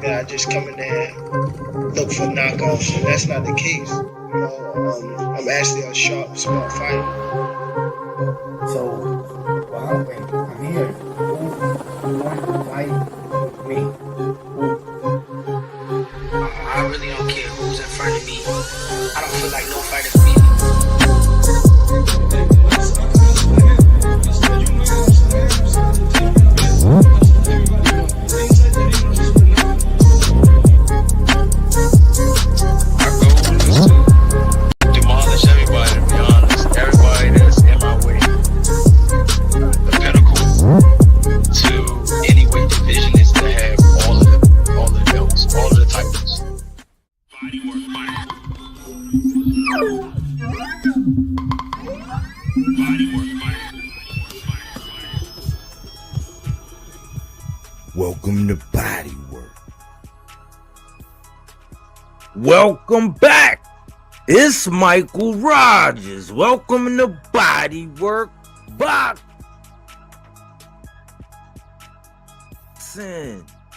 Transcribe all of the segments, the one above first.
that I just come in there and look for knockoffs, and that's not the case. You know, I'm actually a sharp, smart fighter. So, well, I'm here. Who wants to fight with me? I really don't care who's in front of me. I don't feel like no fighter beat me. Our goal is to demolish everybody, to be honest. Everybody that's in my way. The pinnacle to any weight division is to have all the belts, all of the titles. Welcome to Bodywork. Welcome back. It's Michael Rogers. Welcome to Bodywork Boxing.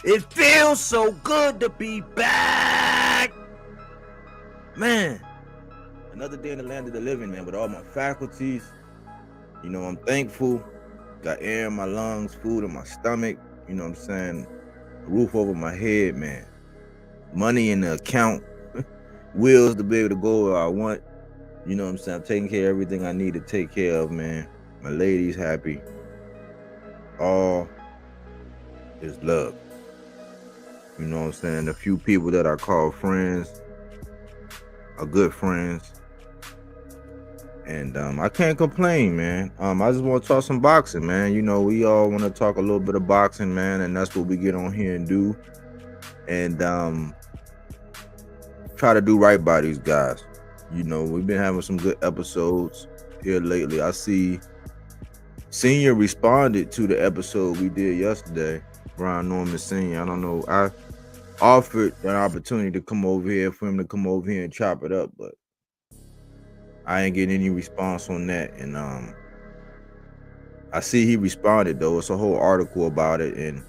It feels so good to be back. Man, another day in the land of the living, man, with all my faculties. You know, I'm thankful. Got air in my lungs, food in my stomach. You know what I'm saying? A roof over my head, man. Money in the account. Wheels to be able to go where I want. You know what I'm saying? I'm taking care of everything I need to take care of, man. My lady's happy. All is love. You know what I'm saying? The few people that I call friends are good friends. And I can't complain, man. I just want to talk some boxing, man. You know, we all want to talk a little bit of boxing, man, and that's what we get on here and do. And try to do right by these guys. You know, we've been having some good episodes here lately. I see Senior responded to the episode we did yesterday, Brian Norman Senior. I don't know. I offered an opportunity to come over here for him to come over here and chop it up, but I ain't getting any response on that. And I see he responded though. It's a whole article about it, and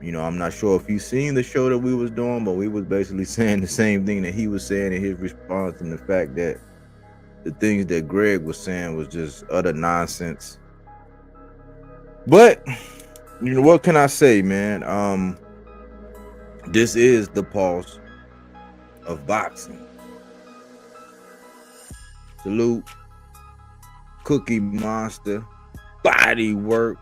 you know, I'm not sure if he's seen the show that we was doing, but we was basically saying the same thing that he was saying in his response, and the fact that the things that Greg was saying was just utter nonsense. But you know, what can I say, man? This is the pulse of boxing. Salute, Cookie Monster, Bodywork,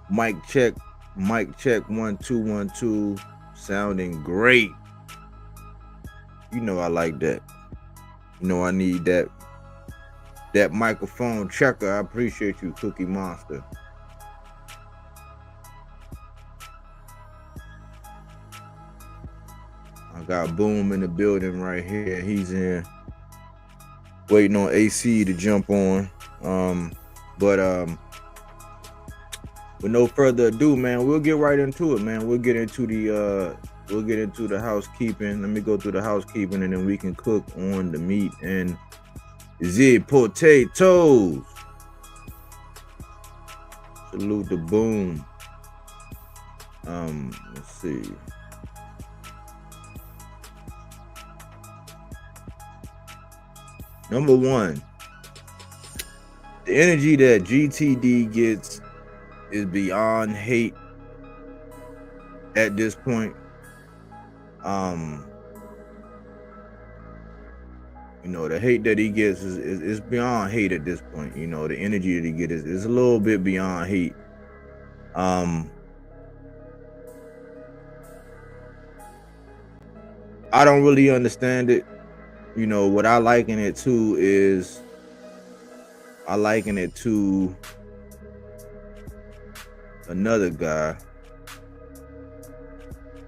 mic check 1 2 1 2, sounding great. You know I like that. You know I need that microphone checker. I appreciate you, Cookie Monster. I got Boom in the building right here. He's in. Waiting on AC to jump on. But with no further ado, man, we'll get right into it, man. We'll get into the housekeeping. Let me go through the housekeeping, and then we can cook on the meat and the potatoes. Salute the Boom. Let's see. Number one, the energy that GTD gets is beyond hate at this point. You know, the hate that he gets is beyond hate at this point. You know, the energy that he gets is a little bit beyond hate. I don't really understand it. You know, what I liken it to is another guy.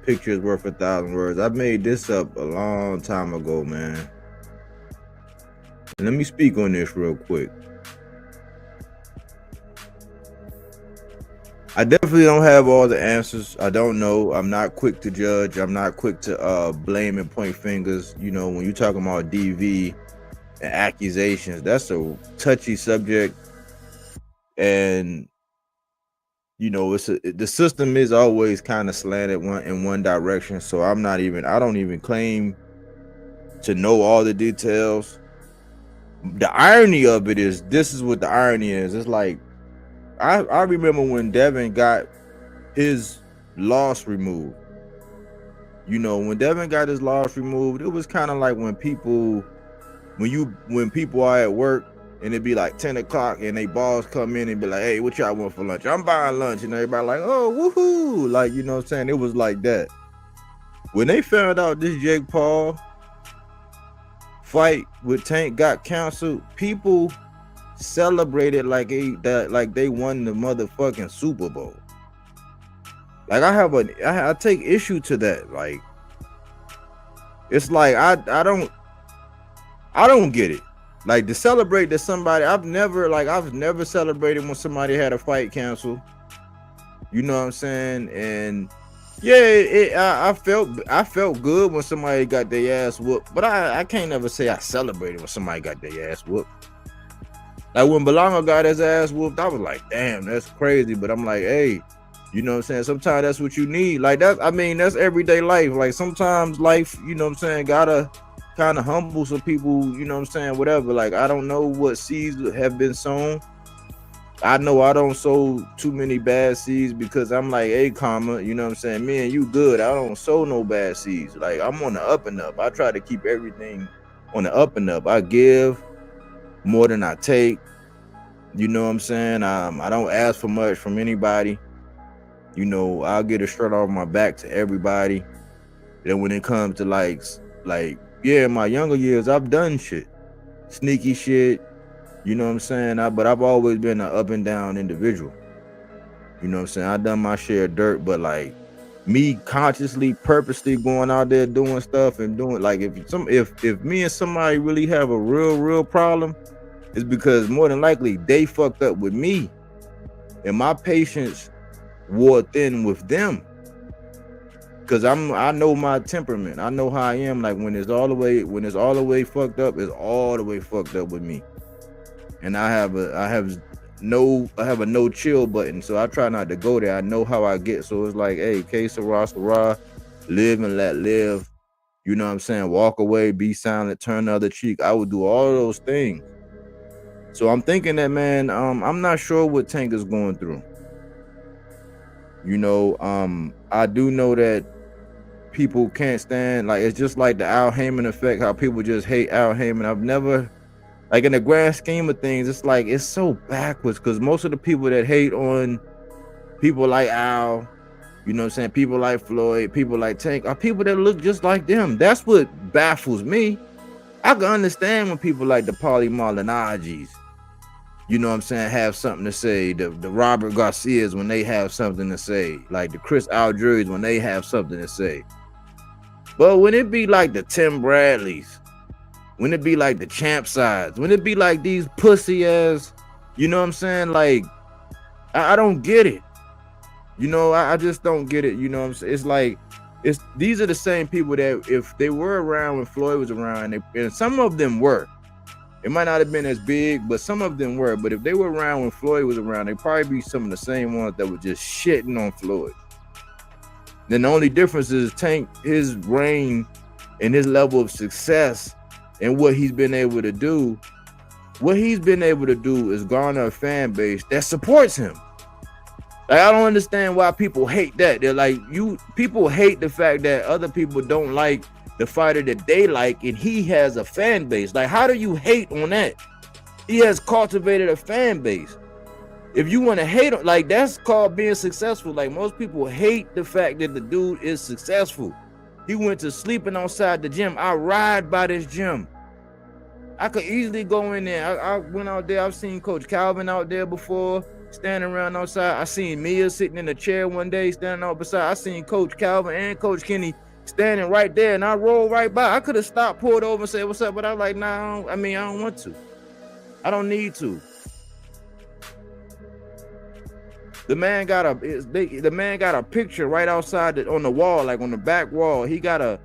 Picture is worth 1,000 words. I made this up a long time ago, man. And let me speak on this real quick. I definitely don't have all the answers. I don't know. I'm not quick to judge. I'm not quick to blame and point fingers. You know, when you're talking about DV and accusations, that's a touchy subject. And you know, the system is always kind of slanted in one direction. So I don't even claim to know all the details. The irony of it is, this is what the irony is. It's like, I remember when Devin got his loss removed. You know, when Devin got his loss removed, it was kind of like when people are at work and it'd be like 10 o'clock and they boss come in and be like, hey, what y'all want for lunch? I'm buying lunch. And everybody like, oh, woohoo. Like, you know what I'm saying? It was like that. When they found out this Jake Paul fight with Tank got canceled, people celebrated like they won the motherfucking Super Bowl. Like, I take issue to that. Like, it's like I don't get it. Like, to celebrate that somebody, I've never celebrated when somebody had a fight canceled. You know what I'm saying? And yeah, I felt good when somebody got their ass whooped, but I can't ever say I celebrated when somebody got their ass whooped. Like, when Belongo got his ass whooped, I was like, damn, that's crazy. But I'm like, hey, you know what I'm saying? Sometimes that's what you need. Like, that's everyday life. Like, sometimes life, you know what I'm saying, gotta kind of humble some people, you know what I'm saying, whatever. Like, I don't know what seeds have been sown. I know I don't sow too many bad seeds because I'm like, hey, karma, you know what I'm saying, me and you good. I don't sow no bad seeds. Like, I'm on the up and up. I try to keep everything on the up and up. I give more than I take. You know what I'm saying? I don't ask for much from anybody. You know, I'll get a shirt off my back to everybody. Then when it comes to like, yeah, in my younger years, I've done shit, sneaky shit. You know what I'm saying? But I've always been an up and down individual. You know what I'm saying? I've done my share of dirt, but like, me consciously, purposely going out there doing stuff and doing, like, if me and somebody really have a real problem, it's because more than likely they fucked up with me, and my patience wore thin with them. Cause I know my temperament. I know how I am. Like, when it's all the way fucked up, it's all the way fucked up with me. And I have a no chill button, so I try not to go there. I know how I get, so it's like, hey, que sera, live and let live. You know what I'm saying? Walk away, be silent, turn the other cheek. I would do all of those things. So I'm thinking that, man, I'm not sure what Tank is going through. You know, I do know that people can't stand, like, it's just like the Al Heyman effect, how people just hate Al Heyman. I've never, like, in the grand scheme of things, it's like, it's so backwards, because most of the people that hate on people like Al, you know what I'm saying, people like Floyd, people like Tank, are people that look just like them. That's what baffles me. I can understand when people like the Paulie Malignaggi's, you know what I'm saying, have something to say, the Robert Garcias when they have something to say, like the Chris Algieri's when they have something to say. But when it be like the Tim Bradleys, when it be like the Champ Sides, when it be like these pussy ass, you know what I'm saying, like, I don't get it. You know, I just don't get it. You know what I'm saying? It's like, these are the same people that if they were around when Floyd was around, and some of them were. It might not have been as big, but some of them were. But if they were around when Floyd was around, they'd probably be some of the same ones that were just shitting on Floyd. Then the only difference is Tank, his reign and his level of success and what he's been able to do. What he's been able to do is garner a fan base that supports him. Like, I don't understand why people hate that. They're like, people hate the fact that other people don't like the fighter that they like, and he has a fan base. Like, how do you hate on that? He has cultivated a fan base. If you want to hate on, like, that's called being successful. Like, most people hate the fact that the dude is successful. He went to sleeping outside the gym. I ride by this gym. I could easily go in there. I went out there. I've seen Coach Calvin out there before, standing around outside. I seen Mia sitting in a chair one day, standing out beside. I seen Coach Calvin and Coach Kenny standing right there, and I rolled right by. I could have stopped, pulled over, and said, "What's up?" But I was like, "Nah, I don't want to. I don't need to." The man got a picture right outside on the wall, like on the back wall. He got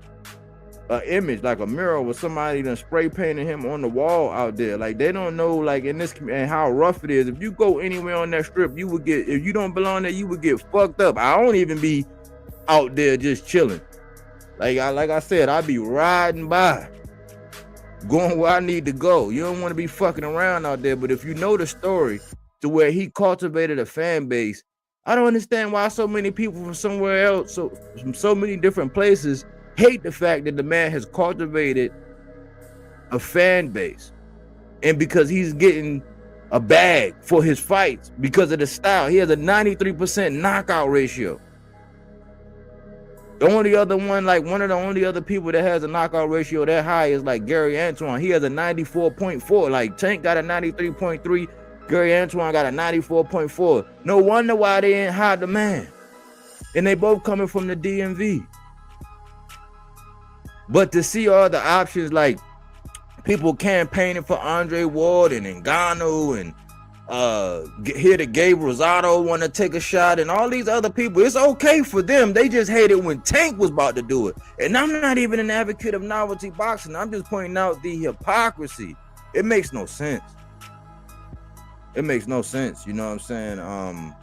image, like a mural with somebody done spray painted him on the wall out there. Like they don't know, like in this and how rough it is. If you go anywhere on that strip, you would get, if you don't belong there, you would get fucked up. I don't even be out there just chilling. Like I said, I be riding by, going where I need to go. You don't want to be fucking around out there. But if you know the story to where he cultivated a fan base, I don't understand why so many people from somewhere else, from so many different places, hate the fact that the man has cultivated a fan base. And because he's getting a bag for his fights because of the style. He has a 93% knockout ratio. The only other one, like one of the only other people that has a knockout ratio that high is like Gary Antoine. He has a 94.4. Like Tank got a 93.3. Gary Antoine got a 94.4. No wonder why they ain't hide the man. And they both coming from the DMV. But to see all the options, like people campaigning for Andre Ward and Ngannou and here the Gabe Rosado want to take a shot and all these other people, it's okay for them. They just hate it when Tank was about to do it. And I'm not even an advocate of novelty boxing. I'm just pointing out the hypocrisy. It makes no sense. It makes no sense. You know what I'm saying?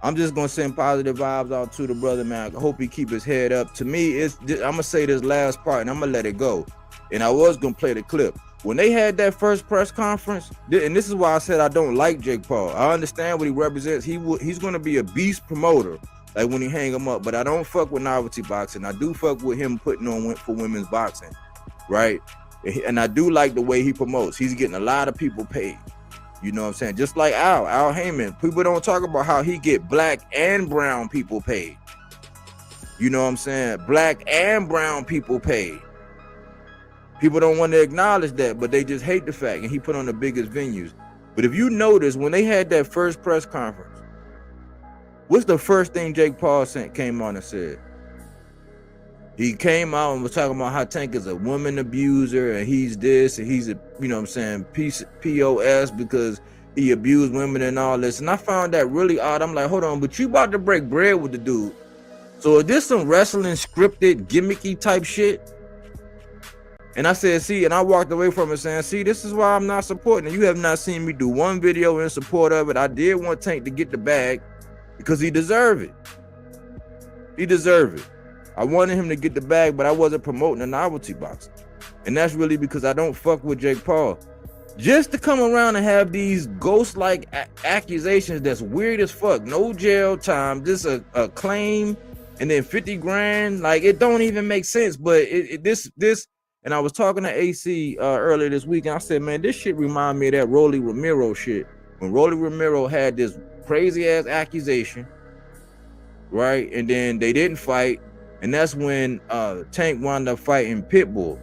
I'm just gonna send positive vibes out to the brother, man. I hope he keep his head up. To me, I'm gonna say this last part and I'm gonna let it go. And I was gonna play the clip. When they had that first press conference, and this is why I said I don't like Jake Paul. I understand what he represents. He's gonna be a beast promoter, like when he hang him up. But I don't fuck with novelty boxing. I do fuck with him putting on for women's boxing, right? And I do like the way he promotes. He's getting a lot of people paid. You know what I'm saying? Just like Al Heyman. People don't talk about how he get black and brown people paid. You know what I'm saying? Black and brown people paid. People don't want to acknowledge that, but they just hate the fact. And he put on the biggest venues. But if you notice, when they had that first press conference, what's the first thing Jake Paul came on and said? He came out and was talking about how Tank is a woman abuser and he's this and he's a, you know what I'm saying, POS because he abused women and all this. And I found that really odd. I'm like, hold on, but you about to break bread with the dude. So is this some wrestling scripted, gimmicky type shit? And I said, see, and I walked away from it saying, see, this is why I'm not supporting it. You have not seen me do one video in support of it. I did want Tank to get the bag because he deserved it. He deserved it. I wanted him to get the bag, but I wasn't promoting the novelty boxing. And that's really because I don't fuck with Jake Paul. Just to come around and have these ghost-like accusations that's weird as fuck. No jail time, just a claim, and then 50 grand. Like, it don't even make sense. But this, and I was talking to AC earlier this week, and I said, man, this shit remind me of that Rolly Romero shit. When Rolly Romero had this crazy-ass accusation, right? And then they didn't fight. And that's when Tank wound up fighting Pitbull.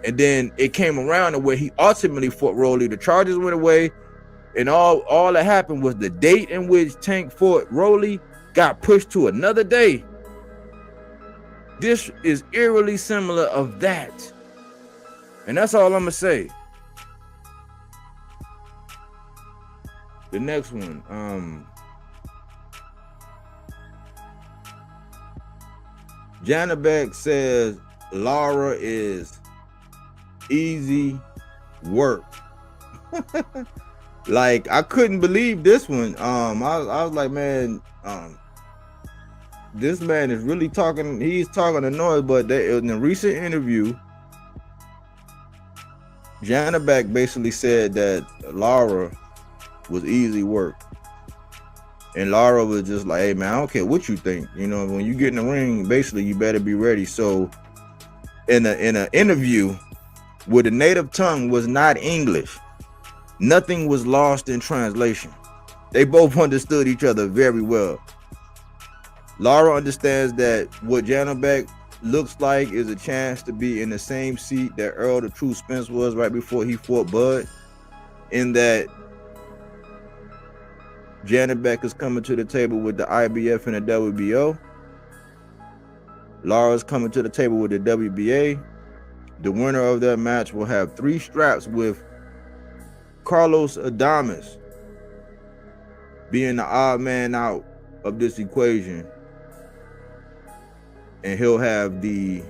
And then it came around to where he ultimately fought Rolly. The charges went away. And all that happened was the date in which Tank fought Rolly got pushed to another day. This is eerily similar of that. And that's all I'm going to say. The next one. Janabek says Lara is easy work. Like, I couldn't believe this one. I was like, man, this man is really talking. He's talking to noise, but in a recent interview, Janabek basically said that Lara was easy work. And Lara was just like, hey, man, I don't care what you think. You know, when you get in the ring, basically, you better be ready. So in an interview where the native tongue was not English, nothing was lost in translation. They both understood each other very well. Lara understands that what Janabek looks like is a chance to be in the same seat that Earl the True Spence was right before he fought Bud, in that Janabek is coming to the table with the IBF and the WBO. Lara's coming to the table with the WBA. The winner of that match will have 3 straps, with Carlos Adames being the odd man out of this equation. And he'll have the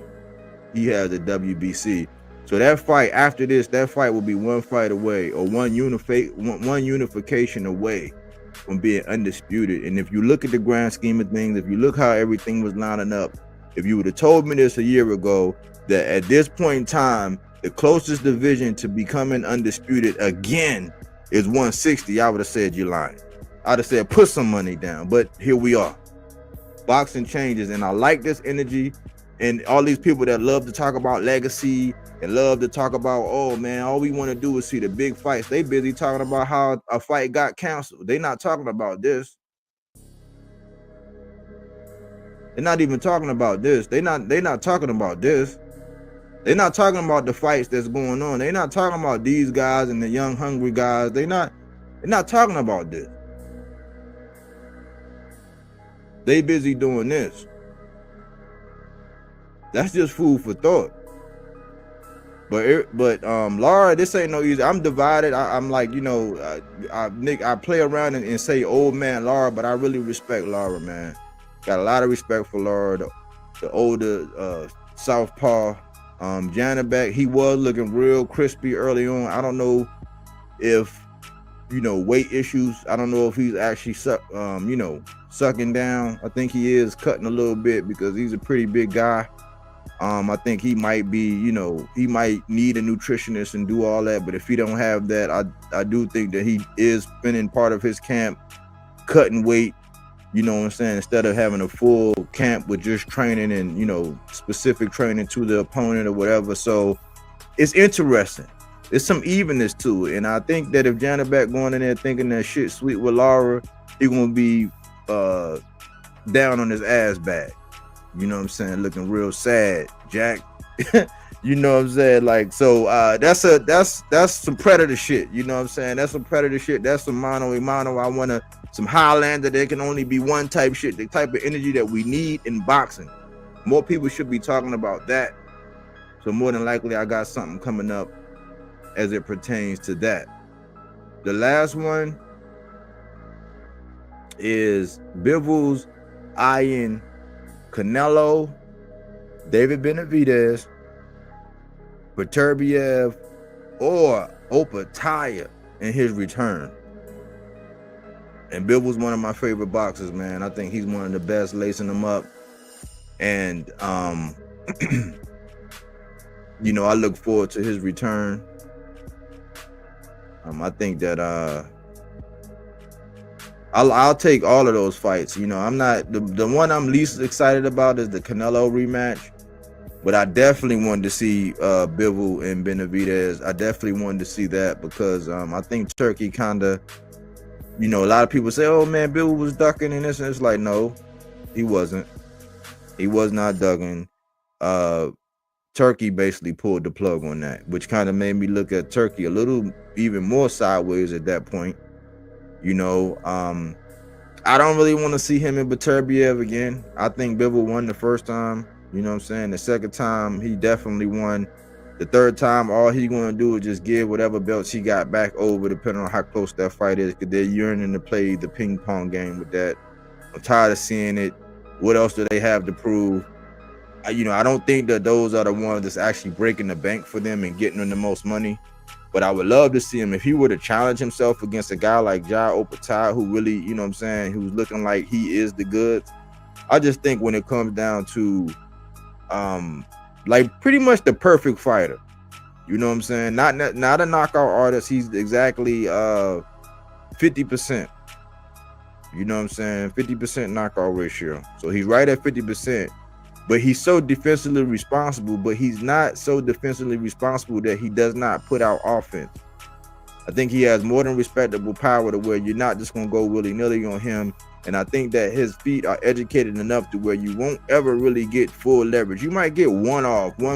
he has the WBC. So that fight after this, that fight will be one fight away, or one unification away from being undisputed. And if you look at the grand scheme of things, if you look how everything was lining up, if you would have told me this a year ago, that at this point in time, the closest division to becoming undisputed again is 160, I would have said you're lying. I'd have said put some money down, but here we are. Boxing changes, and I like this energy. And all these people that love to talk about legacy and love to talk about, oh man, all we want to do is see the big fights. They busy talking about how a fight got canceled. They not talking about this. They're not even talking about this. They not talking about this. They're not talking about the fights that's going on. They're not talking about these guys and the young hungry guys. They're not talking about this. They busy doing this. That's just food for thought. But Laura, this ain't no easy. I'm divided. I'm like, you know, I play around and say old man Laura, but I really respect Laura, man. Got a lot of respect for Laura, the older southpaw. Janabek, he was looking real crispy early on. I don't know if, you know, weight issues. I don't know if he's actually sucking down. I think he is cutting a little bit because he's a pretty big guy. I think he might be, you know, he might need a nutritionist and do all that. But if he don't have that, I do think that he is spending part of his camp cutting weight, you know what I'm saying, instead of having a full camp with just training and, you know, specific training to the opponent or whatever. So it's interesting. There's some evenness to it. And I think that if Janabek going in there thinking that shit sweet with Laura, he gonna be down on his ass bag. You know what I'm saying? Looking real sad, Jack. You know what I'm saying? Like, so that's some predator shit. You know what I'm saying? That's some predator shit. That's some mano a mano. I want some Highlander. There can only be one type shit, the type of energy that we need in boxing. More people should be talking about that. So more than likely, I got something coming up as it pertains to that. The last one is Bivol's eyeing Canelo, David Benavidez, Beterbiev, or Opataya in his return. And Bivol's one of my favorite boxers, man. I think he's one of the best, lacing them up. And you know, I look forward to his return. I think that I'll take all of those fights. You know, I'm not the one I'm least excited about is the Canelo rematch, but I definitely wanted to see Bivol and Benavidez. I definitely wanted to see that because I think Turkey kind of, you know, a lot of people say, oh man, Bivol was ducking and this, and it's like, no, he wasn't. He was not ducking. Turkey basically pulled the plug on that, which kind of made me look at Turkey a little even more sideways at that point. You know, I don't really want to see him in Beterbiev again. I think Bivol won the first time. You know what I'm saying? The second time, he definitely won. The third time, all he's going to do is just give whatever belts he got back over, depending on how close that fight is, because they're yearning to play the ping pong game with that. I'm tired of seeing it. What else do they have to prove? You know, I don't think that those are the ones that's actually breaking the bank for them and getting them the most money. But I would love to see him if he were to challenge himself against a guy like Jai Opataya, who really, you know what I'm saying, who's looking like he is the goods. I just think when it comes down to like pretty much the perfect fighter, you know what I'm saying? Not a knockout artist. He's exactly 50%. You know what I'm saying? 50% knockout ratio. So he's right at 50%. But he's so defensively responsible, but he's not so defensively responsible that he does not put out offense. I think he has more than respectable power to where you're not just going to go willy-nilly on him. And I think that his feet are educated enough to where you won't ever really get full leverage. You might get one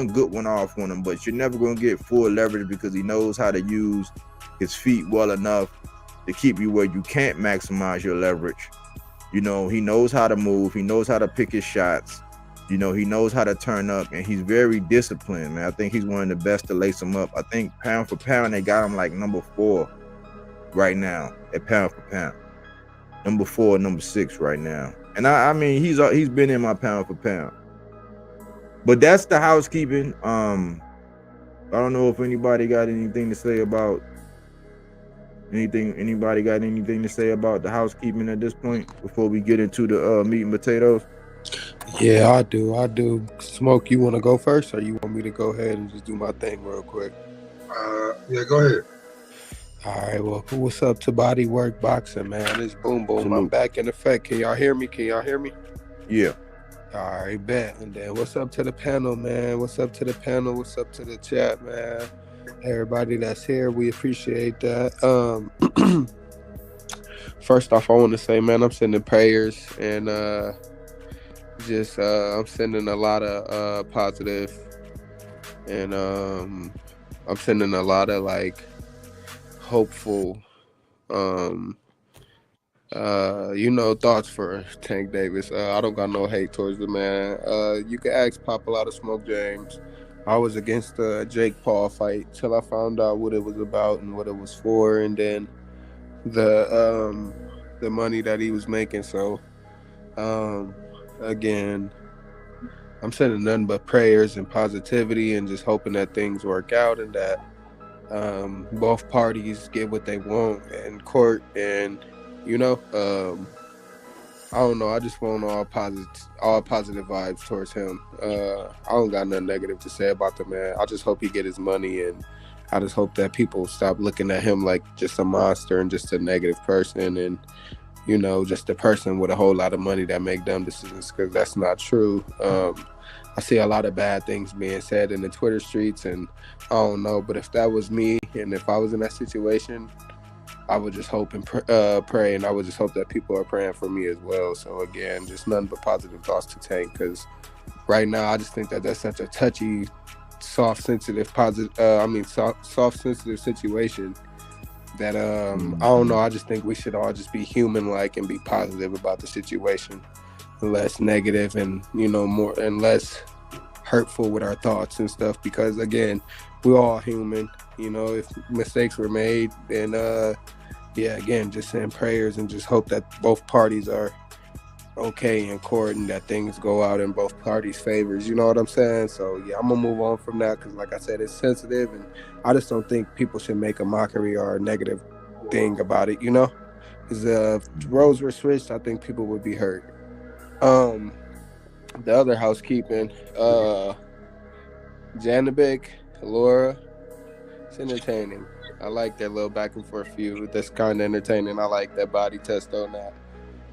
good one off on him, but you're never going to get full leverage because he knows how to use his feet well enough to keep you where you can't maximize your leverage. You know, he knows how to move. He knows how to pick his shots. You know, he knows how to turn up, and he's very disciplined, man. I think he's one of the best to lace him up. I think pound for pound, they got him like number 4 right now at pound for pound. Number 4, number 6 right now. And I mean, he's been in my pound for pound. But that's the housekeeping. I don't know if anybody got anything to say about anything. Anybody got anything to say about the housekeeping at this point before we get into the meat and potatoes? Yeah, I do. Smoke, you want to go first, or you want me to go ahead and just do my thing real quick? Yeah, go ahead. All right. Well, what's up to Bodywork Boxing, man? It's boom boom. Salute. I'm back in effect. Can y'all hear me? Yeah. All right, bet. And then what's up to the panel, man? What's up to the panel? What's up to the chat, man? Everybody that's here, we appreciate that. First off, I want to say, man, I'm sending prayers and I'm sending a lot of positive, and I'm sending a lot of like hopeful thoughts for Tank Davis. I don't got no hate towards the man. You can ask Pop a lot of Smoke James. I was against the Jake Paul fight till I found out what it was about and what it was for, and then the money that he was making. So again, I'm sending nothing but prayers and positivity and just hoping that things work out and that both parties get what they want in court. And I don't know. I just want all positive vibes towards him. I don't got nothing negative to say about the man. I just hope he get his money, and I just hope that people stop looking at him like just a monster and just a negative person, and just a person with a whole lot of money that make dumb decisions, because that's not true. I see a lot of bad things being said in the Twitter streets, and I don't know. But if that was me, and if I was in that situation, I would just hope and pray, and I would just hope that people are praying for me as well. So again, just nothing but positive thoughts to Tank, because right now I just think that that's such a touchy, soft, sensitive situation that I don't know. I just think we should all just be human-like and be positive about the situation, less negative and more and less hurtful with our thoughts and stuff, because again, we're all human. If mistakes were made, then again, just send prayers and just hope that both parties are okay in court and that things go out in both parties' favors. You know what I'm saying? So yeah, I'm gonna move on from that, because like I said, it's sensitive, and I just don't think people should make a mockery or a negative thing about it. Because if roles were switched, I think people would be hurt. The other housekeeping, Janabek, Laura, it's entertaining. I like that little back and forth feud. That's kind of entertaining. I like that body test on that.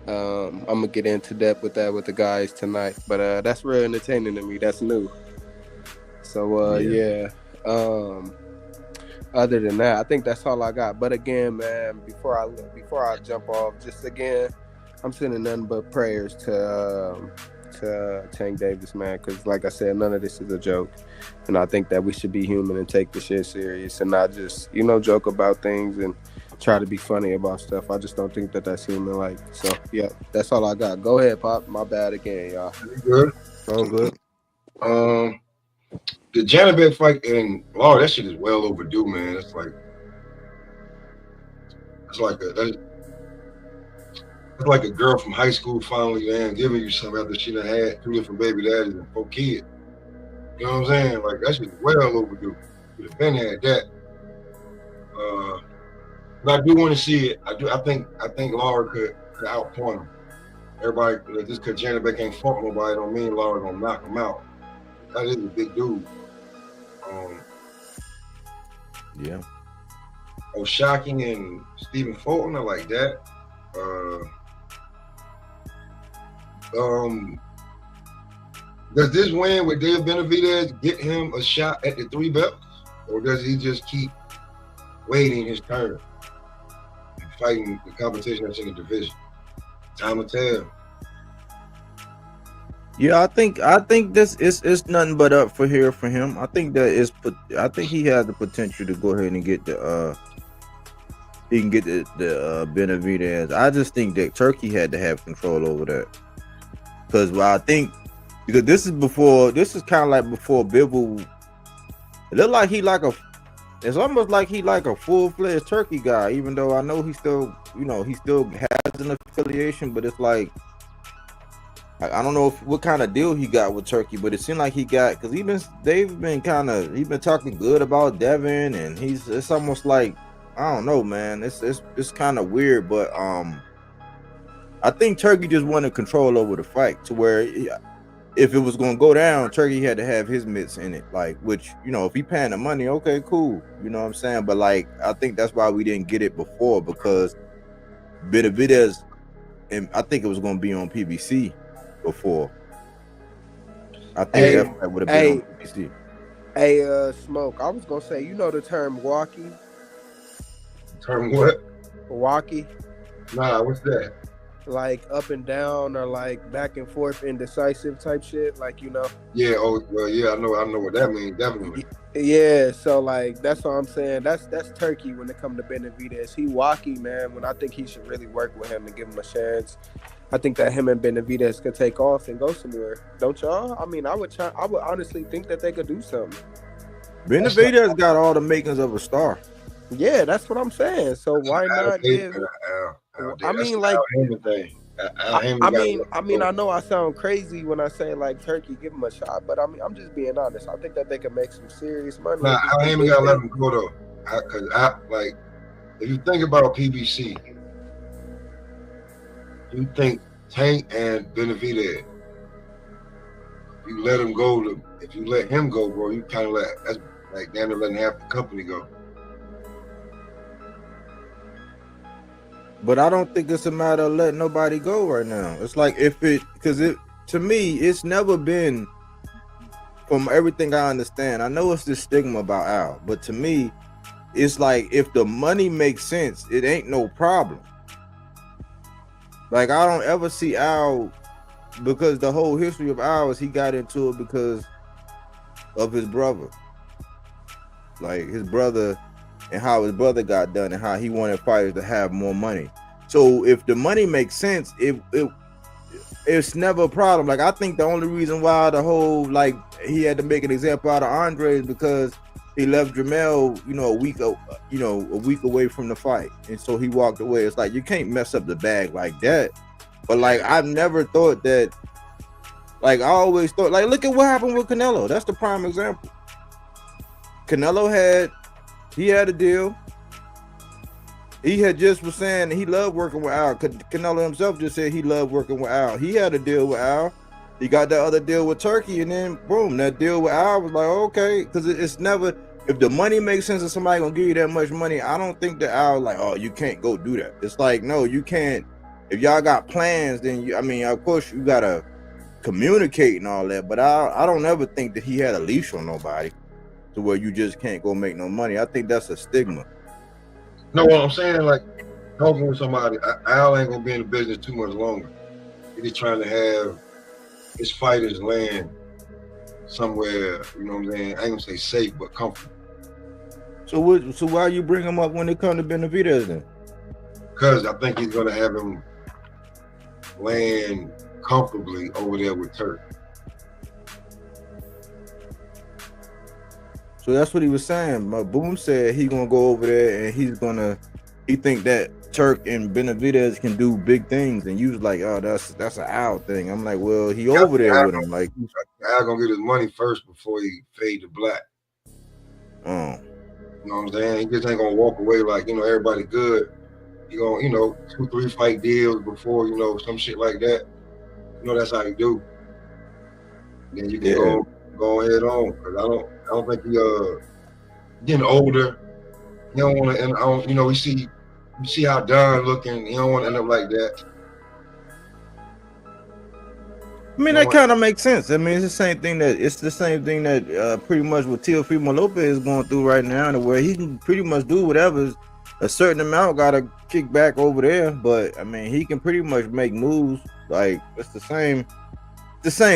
I'm gonna get into depth with that with the guys tonight, but that's real entertaining to me. That's new. So yeah. Other than that, I think that's all I got. But again, man, before I jump off, just again, I'm sending nothing but prayers to Tank Davis, man, because like I said, none of this is a joke, and I think that we should be human and take the shit serious and not just joke about things and try to be funny about stuff. I just don't think that that's human like. So yeah, that's all I got. Go ahead, Pop. My bad again, y'all. You good? All good. The Janabek fight and Laura, that shit is well overdue, man. It's like a girl from high school finally, man, giving you something after she done had 2 different baby daddies and 4 kids. You know what I'm saying? Like, that shit is well overdue. Should have been had that. But I do want to see it. I think Laura could outpoint him. Everybody, just because Janabek ain't fought nobody don't mean Laura gonna knock him out. That is a big dude. Yeah. Shocking and Stephen Fulton, I like that. Does this win with Dave Benavidez get him a shot at the 3 belts, or does he just keep waiting his turn and fighting the competition that's in the division? Time will tell. Yeah, I think this is nothing but up for him. I think he has the potential to go ahead and get the Benavidez. I just think that Turkey had to have control over that, because this is kind of like before Bivol. It looked like it's almost like he like a full-fledged Turkey guy, even though I know he still has an affiliation, but it's like I don't know what kind of deal he got with Turkey, but it seemed like he got, because they've been talking good about Devin, and it's almost like, I don't know, man. It's kind of weird, but I think Turkey just wanted control over the fight to where if it was gonna go down, Turkey had to have his mitts in it. Like, which, you know, if he paying the money, okay, cool. You know what I'm saying? But like, I think that's why we didn't get it before, because Benavidez, and I think it was gonna be on PBC before. I think that fight would have been on PBC. Hey, Smoke, I was gonna say, you know the term walkie? Term what? Walkie? Nah, what's that? Like up and down, or like back and forth, indecisive type shit, like, you know? Yeah, oh well, yeah, I know what that means, definitely. Yeah, so like that's what I'm saying. That's Turkey when it comes to Benavidez. He walkie, man, when I think he should really work with him and give him a chance. I think that him and Benavidez could take off and go somewhere. Don't y'all? I mean, I would honestly think that they could do something. Benavidez got all the makings of a star. Yeah, that's what I'm saying. So why not give? I mean, like, I mean, I know I sound crazy when I say like Turkey, give him a shot, but I mean, I'm just being honest. I think that they can make some serious money. Nah, Al Hammond gotta let him go though, because like, if you think about PBC, you think Tank and Benavidez. You let him go. If you let him go, bro, you kind of that's like damn near letting half the company go. But I don't think it's a matter of letting nobody go right now. It's like to me, it's never been, from everything I understand. I know it's this stigma about Al, but to me, it's like if the money makes sense, it ain't no problem. Like, I don't ever see Al, because the whole history of Al is he got into it because of his brother. Like his brother, and how his brother got done, and how he wanted fighters to have more money. So if the money makes sense, it's never a problem. Like, I think the only reason why the whole, like, he had to make an example out of Andre is because he left Jamel, a week away from the fight, and so he walked away. It's like, you can't mess up the bag like that. But like, I've never thought that. Like, I always thought, like, look at what happened with Canelo. That's the prime example. Canelo had a deal. He had just was saying he loved working with Al. Canelo himself just said he loved working with Al. He had a deal with Al. He got that other deal with Turkey, and then boom, that deal with Al was like, okay, because it's never, if the money makes sense and somebody gonna give you that much money, I don't think that Al like, oh, you can't go do that. It's like, no, you can't. If y'all got plans, then of course you gotta communicate and all that. But I don't ever think that he had a leash on nobody to where you just can't go make no money. I think that's a stigma. No, what I'm saying, like, talking with somebody, Al ain't gonna be in the business too much longer. He's just trying to have his fighters land somewhere, you know what I'm saying? I ain't gonna say safe, but comfortable. So why you bring him up when it comes to Benavidez then? Because I think he's gonna have him land comfortably over there with Turk. So that's what he was saying. Boom said he gonna go over there and he think that Turk and Benavidez can do big things, and you was like, oh, that's an Al thing. I'm like, well, he over there with him. Like, Al gonna get his money first before he fade to black. Oh. You know what I'm saying? He just ain't gonna walk away like, everybody good. He gonna, 2-3 fight deals before, some shit like that. That's how you do. Then you can go ahead on, because I don't think he getting older. You don't want to, and I don't, we see how Don looking. You don't want to end up like that. I mean, that kind of makes sense. I mean, it's the same thing that pretty much what Teofimo Lopez is going through right now, to where he can pretty much do whatever. A certain amount got to kick back over there, but I mean, he can pretty much make moves. Like, it's the same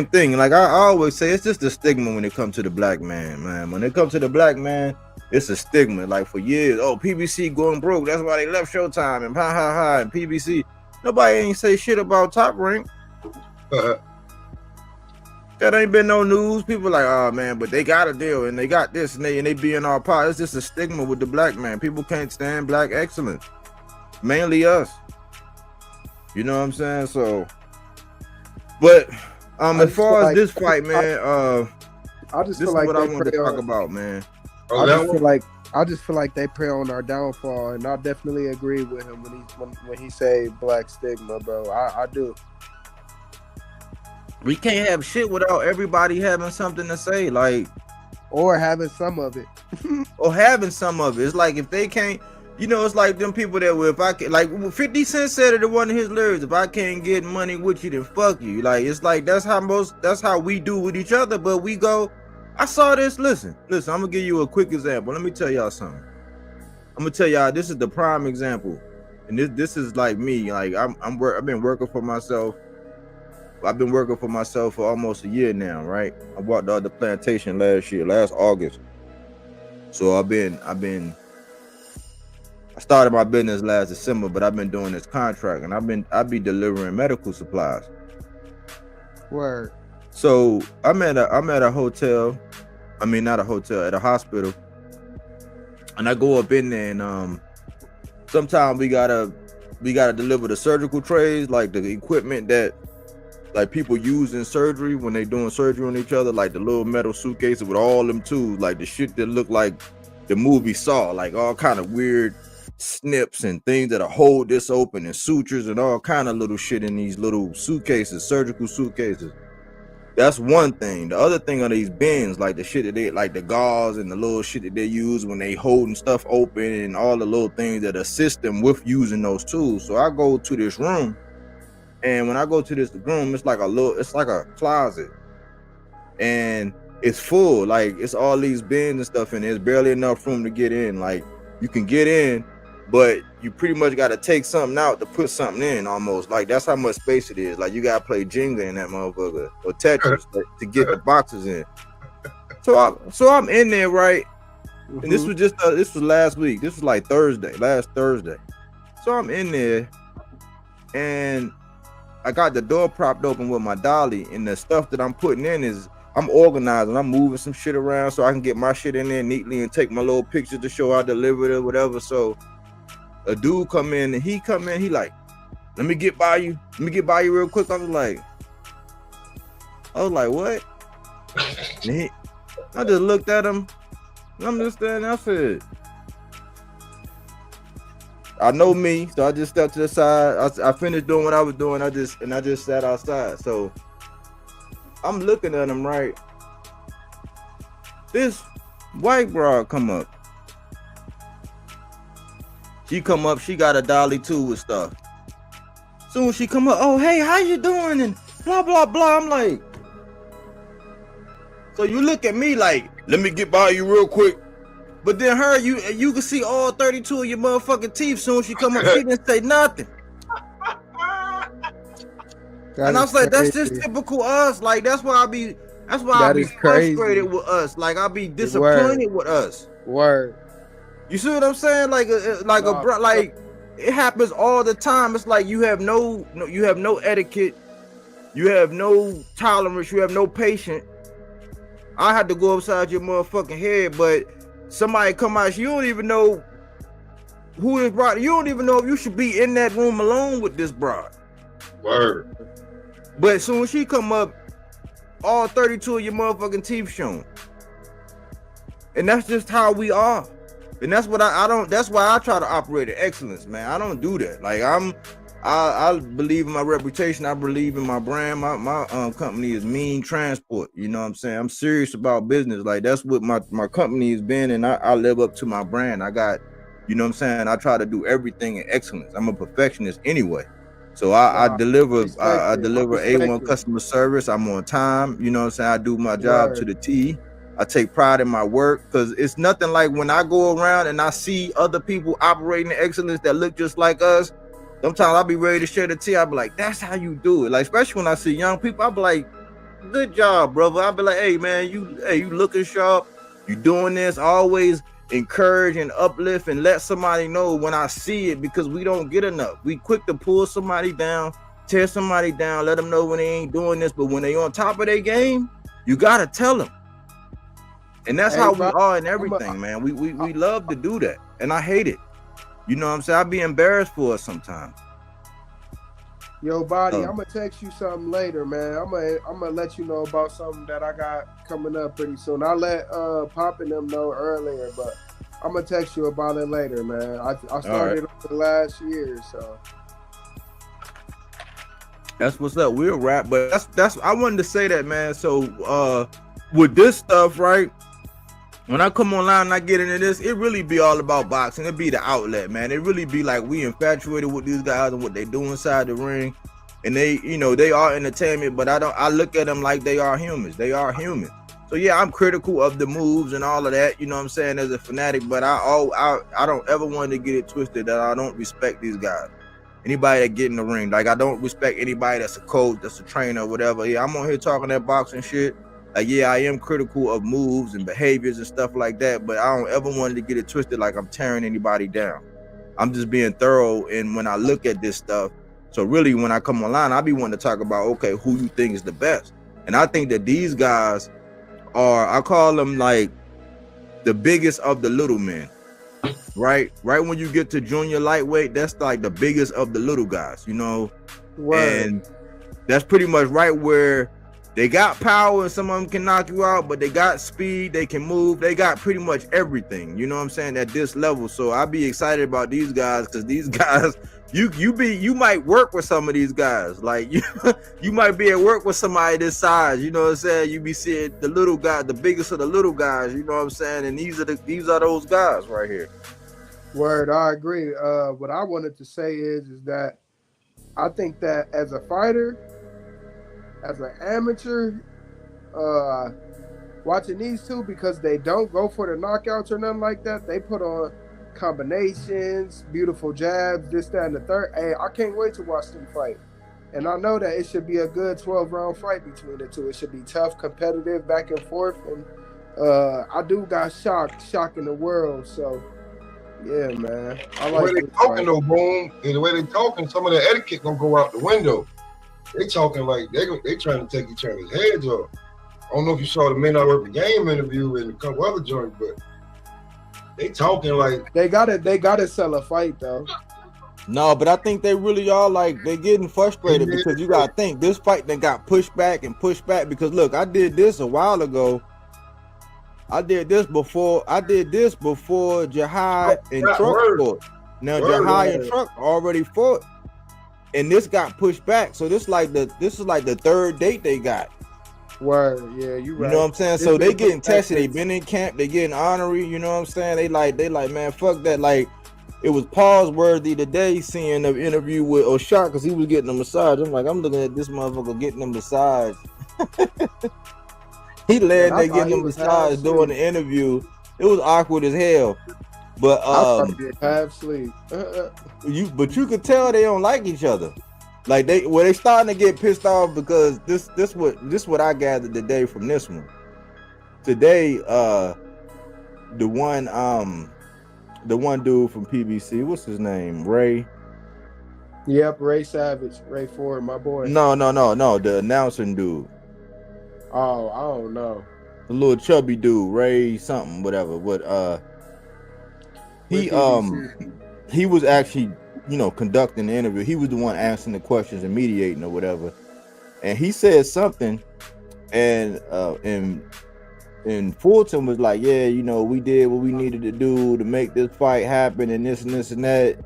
thing. Like, I always say, it's just a stigma when it comes to the black man. When it comes to the black man, it's a stigma. Like, for years, PBC going broke, that's why they left Showtime, and and PBC. Nobody ain't say shit about Top Rank. That ain't been no news. People like, oh man, but they got a deal and they got this and they be in our part. It's just a stigma with the black man. People can't stand black excellence. Mainly us. You know what I'm saying? So, But I as just feel far as like this fight, man, I just this feel is like what I they wanted to prey talk on. about, man. Oh, I that just one? feel like they prey on our downfall, and I definitely agree with him when he say black stigma, bro. I do. We can't have shit without everybody having something to say, like, Or having some of it. or having some of it. It's like if they can't, you know, it's like them people that will, if I can, like 50 Cent said it in one of his lyrics, if I can't get money with you, then fuck you. Like, it's like that's how we do with each other, but we go, I saw this, listen, I'm gonna give you a quick example. Let me tell y'all something. I'm gonna tell y'all, this is the prime example. And this is like me, like I've been working for myself. I've been working for myself for almost a year now, right? I bought the other plantation last August. So I started my business last December, but I've been doing this contract, and I be delivering medical supplies. Word. So I'm at a hotel, I mean not a hotel, at a hospital, and I go up in there, and sometimes we gotta deliver the surgical trays, like the equipment that like people use in surgery when they doing surgery on each other, like the little metal suitcases with all them tools, like the shit that look like the movie Saw, like all kind of weird snips and things that'll hold this open, and sutures and all kind of little shit in these little suitcases, surgical suitcases. That's one thing. The other thing are these bins, like the shit that they, like the gauze and the little shit that they use when they holding stuff open, and all the little things that assist them with using those tools. So I go to this room, and when I go to this room, it's like a closet, and it's full, like it's all these bins and stuff, and there's barely enough room to get in. Like you can get in, but you pretty much got to take something out to put something in, almost. Like that's how much space it is. Like you got to play Jenga in that motherfucker, or Tetris to get the boxes in. So I'm in there, right? And this was just this was last week. This was like last Thursday. So I'm in there, and I got the door propped open with my dolly, and the stuff that I'm putting in is, I'm organizing. I'm moving some shit around so I can get my shit in there neatly and take my little pictures to show I delivered it or whatever. So a dude come in, and he like, let me get by you real quick. I was like, what? And I just looked at him, and I'm just standing. I said, I know me, so I just stepped to the side. I finished doing what I was doing. I just sat outside. So I'm looking at him, right? This white broad come up. She come up, she got a dolly too with stuff. Soon as she come up, oh hey, how you doing? And blah blah blah. I'm like, so you look at me like, let me get by you real quick. But then her, you can see all 32 of your motherfucking teeth. Soon as she come up, she didn't say nothing. And I was like, that's just typical us. Like that's why I be frustrated with us. Like I be disappointed with us. Word. You see what I'm saying? Like it happens all the time. It's like you have no etiquette, you have no tolerance, you have no patience. I had to go upside your motherfucking head, but somebody come out, you don't even know who is broad. You don't even know if you should be in that room alone with this broad. Word. But as soon as she come up, all 32 of your motherfucking teeth shown. And that's just how we are. And that's what that's why I try to operate at excellence, man. I don't do that. Like I believe in my reputation. I believe in my brand. My company is Mean Transport. You know what I'm saying? I'm serious about business. Like that's what my company has been, and I live up to my brand. I got, you know what I'm saying? I try to do everything in excellence. I'm a perfectionist anyway. So I deliver A1 customer service. I'm on time. You know what I'm saying? I do my job to the T. I take pride in my work, because it's nothing like when I go around and I see other people operating in excellence that look just like us. Sometimes I'll be ready to share the tea. I'll be like, that's how you do it. Like, especially when I see young people, I'll be like, good job, brother. I'll be like, hey, man, you looking sharp. You doing this. Always encourage and uplift and let somebody know when I see it, because we don't get enough. We quick to pull somebody down, tear somebody down, let them know when they ain't doing this. But when they on top of their game, you got to tell them. And that's how we are in everything, man. We love to do that. And I hate it. You know what I'm saying? I be embarrassed for us sometimes. Yo, Body, Oh. I'm gonna text you something later, man. I'm gonna let you know about something that I got coming up pretty soon. I let Pop and them know earlier, but I'm gonna text you about it later, man. I started over last year, so That's what's up. We'll rap, but that's I wanted to say that, man. So with this stuff, right? When I come online and I get into this, it really be all about boxing. It be the outlet, man. It really be like we infatuated with these guys and what they do inside the ring. And they, you know, they are entertainment, but I look at them like they are humans. They are human. So yeah, I'm critical of the moves and all of that, you know what I'm saying, as a fanatic, but I don't ever want to get it twisted that I don't respect these guys. Anybody that get in the ring, like I don't respect anybody that's a coach, that's a trainer, whatever. Yeah, I'm on here talking that boxing shit. Like, yeah, I am critical of moves and behaviors and stuff like that, but I don't ever want to get it twisted like I'm tearing anybody down. I'm just being thorough in when I look at this stuff. So really, when I come online, I be wanting to talk about, okay, who you think is the best. And I think that these guys are, I call them like the biggest of the little men, right? Right when you get to junior lightweight, that's like the biggest of the little guys, you know? Word. And that's pretty much right where they got power and some of them can knock you out, but they got speed, they can move, they got pretty much everything, you know what I'm saying, at this level. So I be excited about these guys because these guys, you might work with some of these guys. Like you might be at work with somebody this size, you know what I'm saying? You be seeing the little guy, the biggest of the little guys, you know what I'm saying? And these are those guys right here. Word, I agree. What I wanted to say is that I think that as a fighter, as an amateur, watching these two, because they don't go for the knockouts or nothing like that, they put on combinations, beautiful jabs, this, that, and the third. Hey, I can't wait to watch them fight. And I know that it should be a good 12-round fight between the two. It should be tough, competitive, back and forth. And I do got shock in the world. So, yeah, man. I like the way they this talking fight. though, Boom, and the way they talking, some of the etiquette gonna go out the window. They talking like they trying to take each other's heads off. I don't know if you saw the Men I Work the Game interview and a couple other joints, but they talking like They gotta sell a fight though. No, but I think they really are like they getting frustrated because you gotta think this fight then got pushed back because look, I did this a while ago. I did this before Jihad and Truck fought. Now Jihad and Truck already fought, and this got pushed back. So this is like the third date they got. Word, yeah, you right. You know what I'm saying? So they getting tested. They been in camp. They getting honorary. You know what I'm saying? They like, man, fuck that. Like, it was pause worthy today seeing the interview with O'Shot because he was getting a massage. I'm like, I'm looking at this motherfucker getting a massage. He laying there getting a massage doing the interview. It was awkward as hell. But half sleep. you could tell they don't like each other. Like they starting to get pissed off because this what I gathered today from this one. Today, the one dude from PBC, what's his name? Ray. Yep, Ray Savage, Ray Ford, my boy. No, the announcing dude. Oh, I don't know. The little chubby dude, Ray something, whatever. But he was actually, you know, conducting the interview. He was the one answering the questions and mediating or whatever. And he said something, and Fulton was like, yeah, you know, we did what we needed to do to make this fight happen and this and this and that.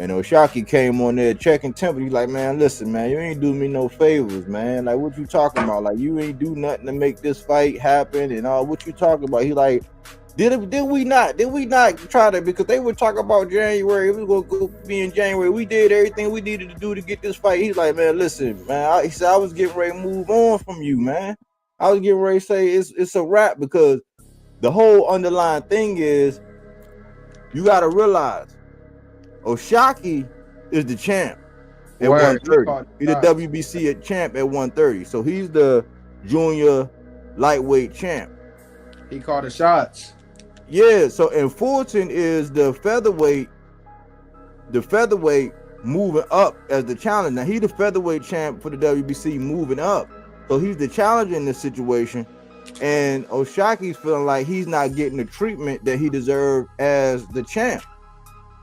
And Oshaki came on there checking temper. He's like, man, listen, man, you ain't do me no favors, man. Like, what you talking about? Like, you ain't do nothing to make this fight happen and all. What you talking about? He like, did we not try to, because they were talking about January. We were gonna go be in January. We did everything we needed to do to get this fight. He's like, man, listen, man. He said I was getting ready to move on from you, man. I was getting ready to say it's a wrap, because the whole underlying thing is you got to realize Oshaki is the champ at 130. He's the WBC champ at 130. So he's the junior lightweight champ. He called the shots. Yeah, so and Fulton is the featherweight moving up as the challenger. Now he's the featherweight champ for the WBC moving up. So he's the challenger in this situation. And Oshaki's feeling like he's not getting the treatment that he deserved as the champ.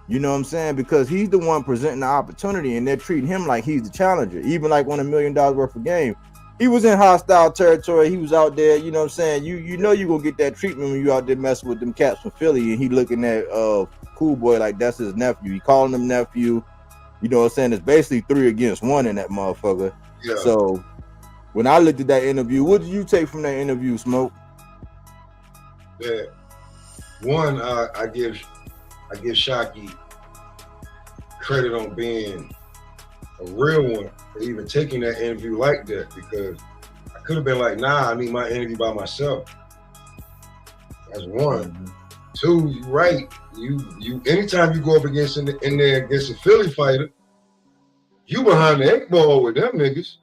You know what I'm saying? Because he's the one presenting the opportunity, and they're treating him like he's the challenger. Even like on $1 million worth of game, he was in hostile territory. He was out there. You know what I'm saying? You know you gonna get that treatment when you out there messing with them cats from Philly, and he looking at CoolBoy like that's his nephew. He calling him nephew. You know what I'm saying? It's basically 3 against 1 in that motherfucker. Yeah. So when I looked at that interview, what did you take from that interview, Smoke? Yeah. One, I give Shockey credit on being a real one for even taking that interview like that, because I could have been like, nah, I need my interview by myself. That's one. Mm-hmm. 2, you right. You anytime you go up against in there against a Philly fighter, you behind the 8 ball with them niggas.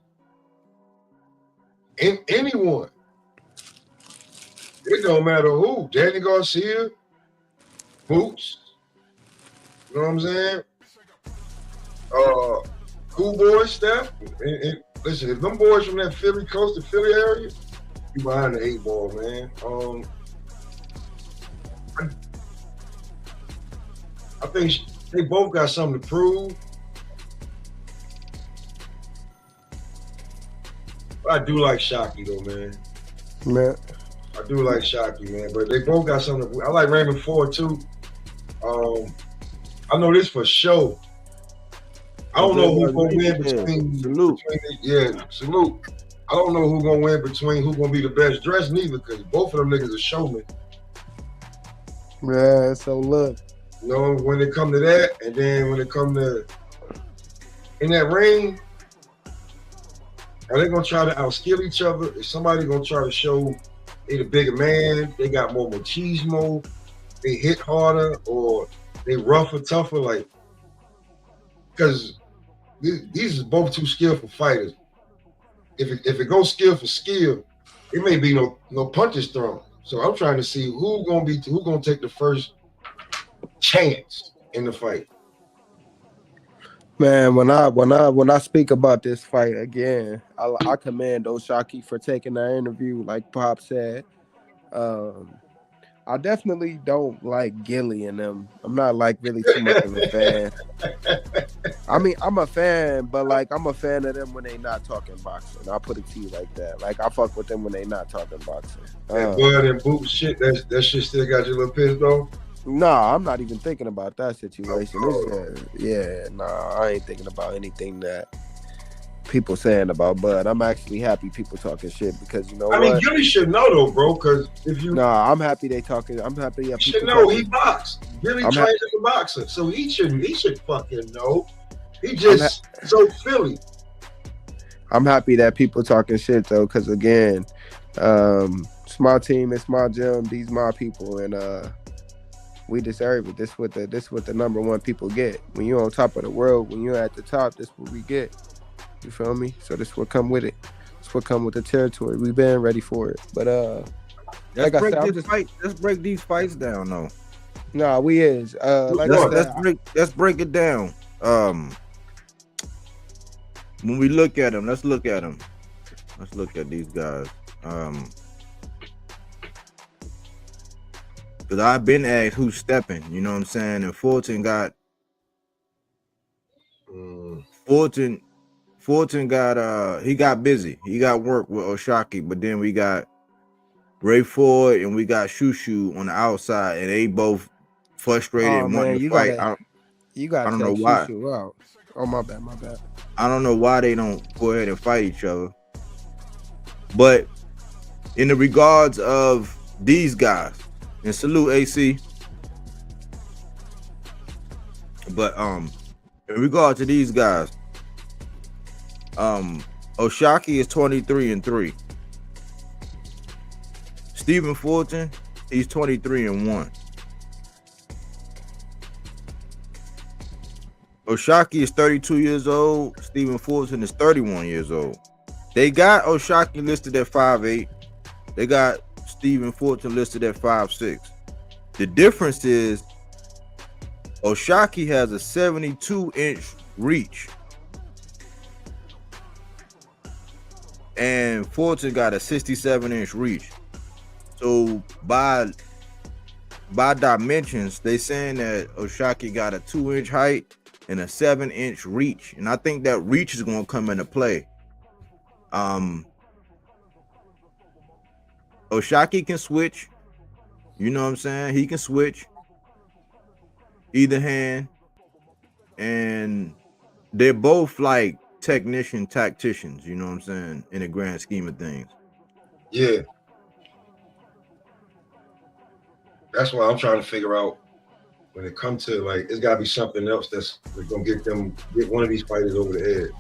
Anyone. It don't matter who. Danny Garcia, Boots. You know what I'm saying? CoolBoy, Steph. And listen, if them boys from that Philly coast, the Philly area, you behind the 8 ball, man. I think they both got something to prove. But I do like Shockey though, man. Man. I do like Shockey, man. But they both got something to prove. I like Raymond Ford too. I know this for sure. I don't know who's gonna win between. Salute. Salute. I don't know who's gonna win between who's gonna be the best dressed neither, because both of them niggas are showmen. Yeah, so look. You know, when it come to that, and then when it come to in that ring, are they gonna try to outskill each other? Is somebody gonna try to show they the bigger man, they got more machismo, they hit harder, or they rougher, tougher? Like, because these are both too skillful fighters. If it goes skill for skill, it may be no punches thrown. So I'm trying to see who gonna take the first chance in the fight. Man, when I speak about this fight again, I commend O'Shaquie for taking that interview, like Pop said. I definitely don't like Gilly and them. I'm not like really too much of a fan. I mean, I'm a fan, but like I'm a fan of them when they not talking boxing. I'll put it to you like that. Like I fuck with them when they not talking boxing. That blood and boot shit, that shit still got you a little pissed off? Nah, I'm not even thinking about that situation. I ain't thinking about anything that people saying about Bud. I'm actually happy people talking shit, because you know what? I mean, Gilly should know though, bro, because if you... Nah, I'm happy they talking. I'm happy that he people should know talking. he boxed. Gilly trained as a boxer, so he should fucking know. He just so Philly. I'm happy that people talking shit though, because again, small team, it's my gym, these my people, and we deserve it. This what the number one people get. When you're on top of the world, when you're at the top, this what we get. You feel me? So this what come with it. This what come with the territory. We've been ready for it. But let's break these fights down though. Nah, we is. Let's break it down. When we look at them, let's look at these guys. Because I've been asked who's stepping, you know what I'm saying? And Fulton got he got busy. He got work with O'Shaquie, but then we got Ray Ford and we got Shushu on the outside, and they both frustrated and wanting to fight. I don't know why. Out. Oh, my bad. I don't know why they don't go ahead and fight each other. But in the regards of these guys, and salute AC. But in regard to these guys, O'Shaquie is 23-3. Stephen Fulton, he's 23-1. O'Shaquie is 32 years old. Stephen Fulton is 31 years old. They got O'Shaquie listed at 5'8". They got Stephen Fulton listed at 5'6". The difference is O'Shaquie has a 72-inch reach, and Fulton got a 67-inch reach. So by by dimensions, they saying that Oshaki got a 2-inch height and a 7-inch reach, and I think that reach is gonna come into play. Oshaki can switch. You know what I'm saying? He can switch either hand, and they're both like tacticians. You know what I'm saying? In the grand scheme of things. Yeah. That's why I'm trying to figure out when it comes to like, it's got to be something else that's gonna get one of these fighters over the edge.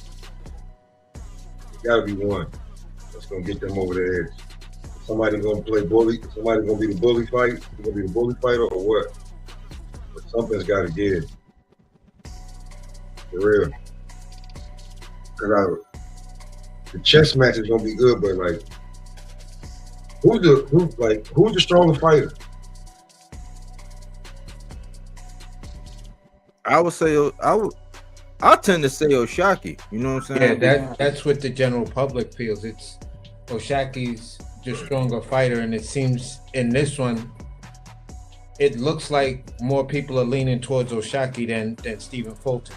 It's got to be one that's gonna get them over the edge. Somebody gonna play bully. Somebody gonna be the bully fight. Gonna be the bully fighter or what? But something's got to give. For real. Because the chess match is gonna be good, but like, who's the stronger fighter? I tend to say Oshaki. You know what I'm saying? Yeah, that's what the general public feels. It's Oshaki's the stronger fighter, and it seems in this one, it looks like more people are leaning towards Oshaki than Stephen Fulton.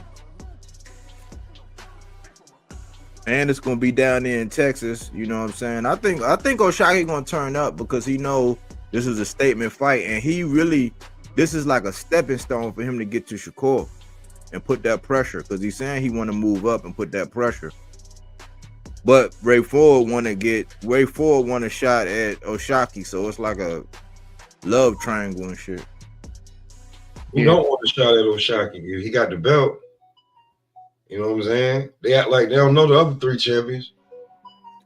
And it's gonna be down there in Texas. You know what I'm saying? I think Oshaki gonna turn up because he know this is a statement fight, and this is like a stepping stone for him to get to Shakur and put that pressure, because he's saying he want to move up and put that pressure. But Ray Ford want a shot at Oshaki, so it's like a love triangle and shit. You don't want a shot at Oshaki. He got the belt. You know what I'm saying? They act like they don't know the other 3 champions.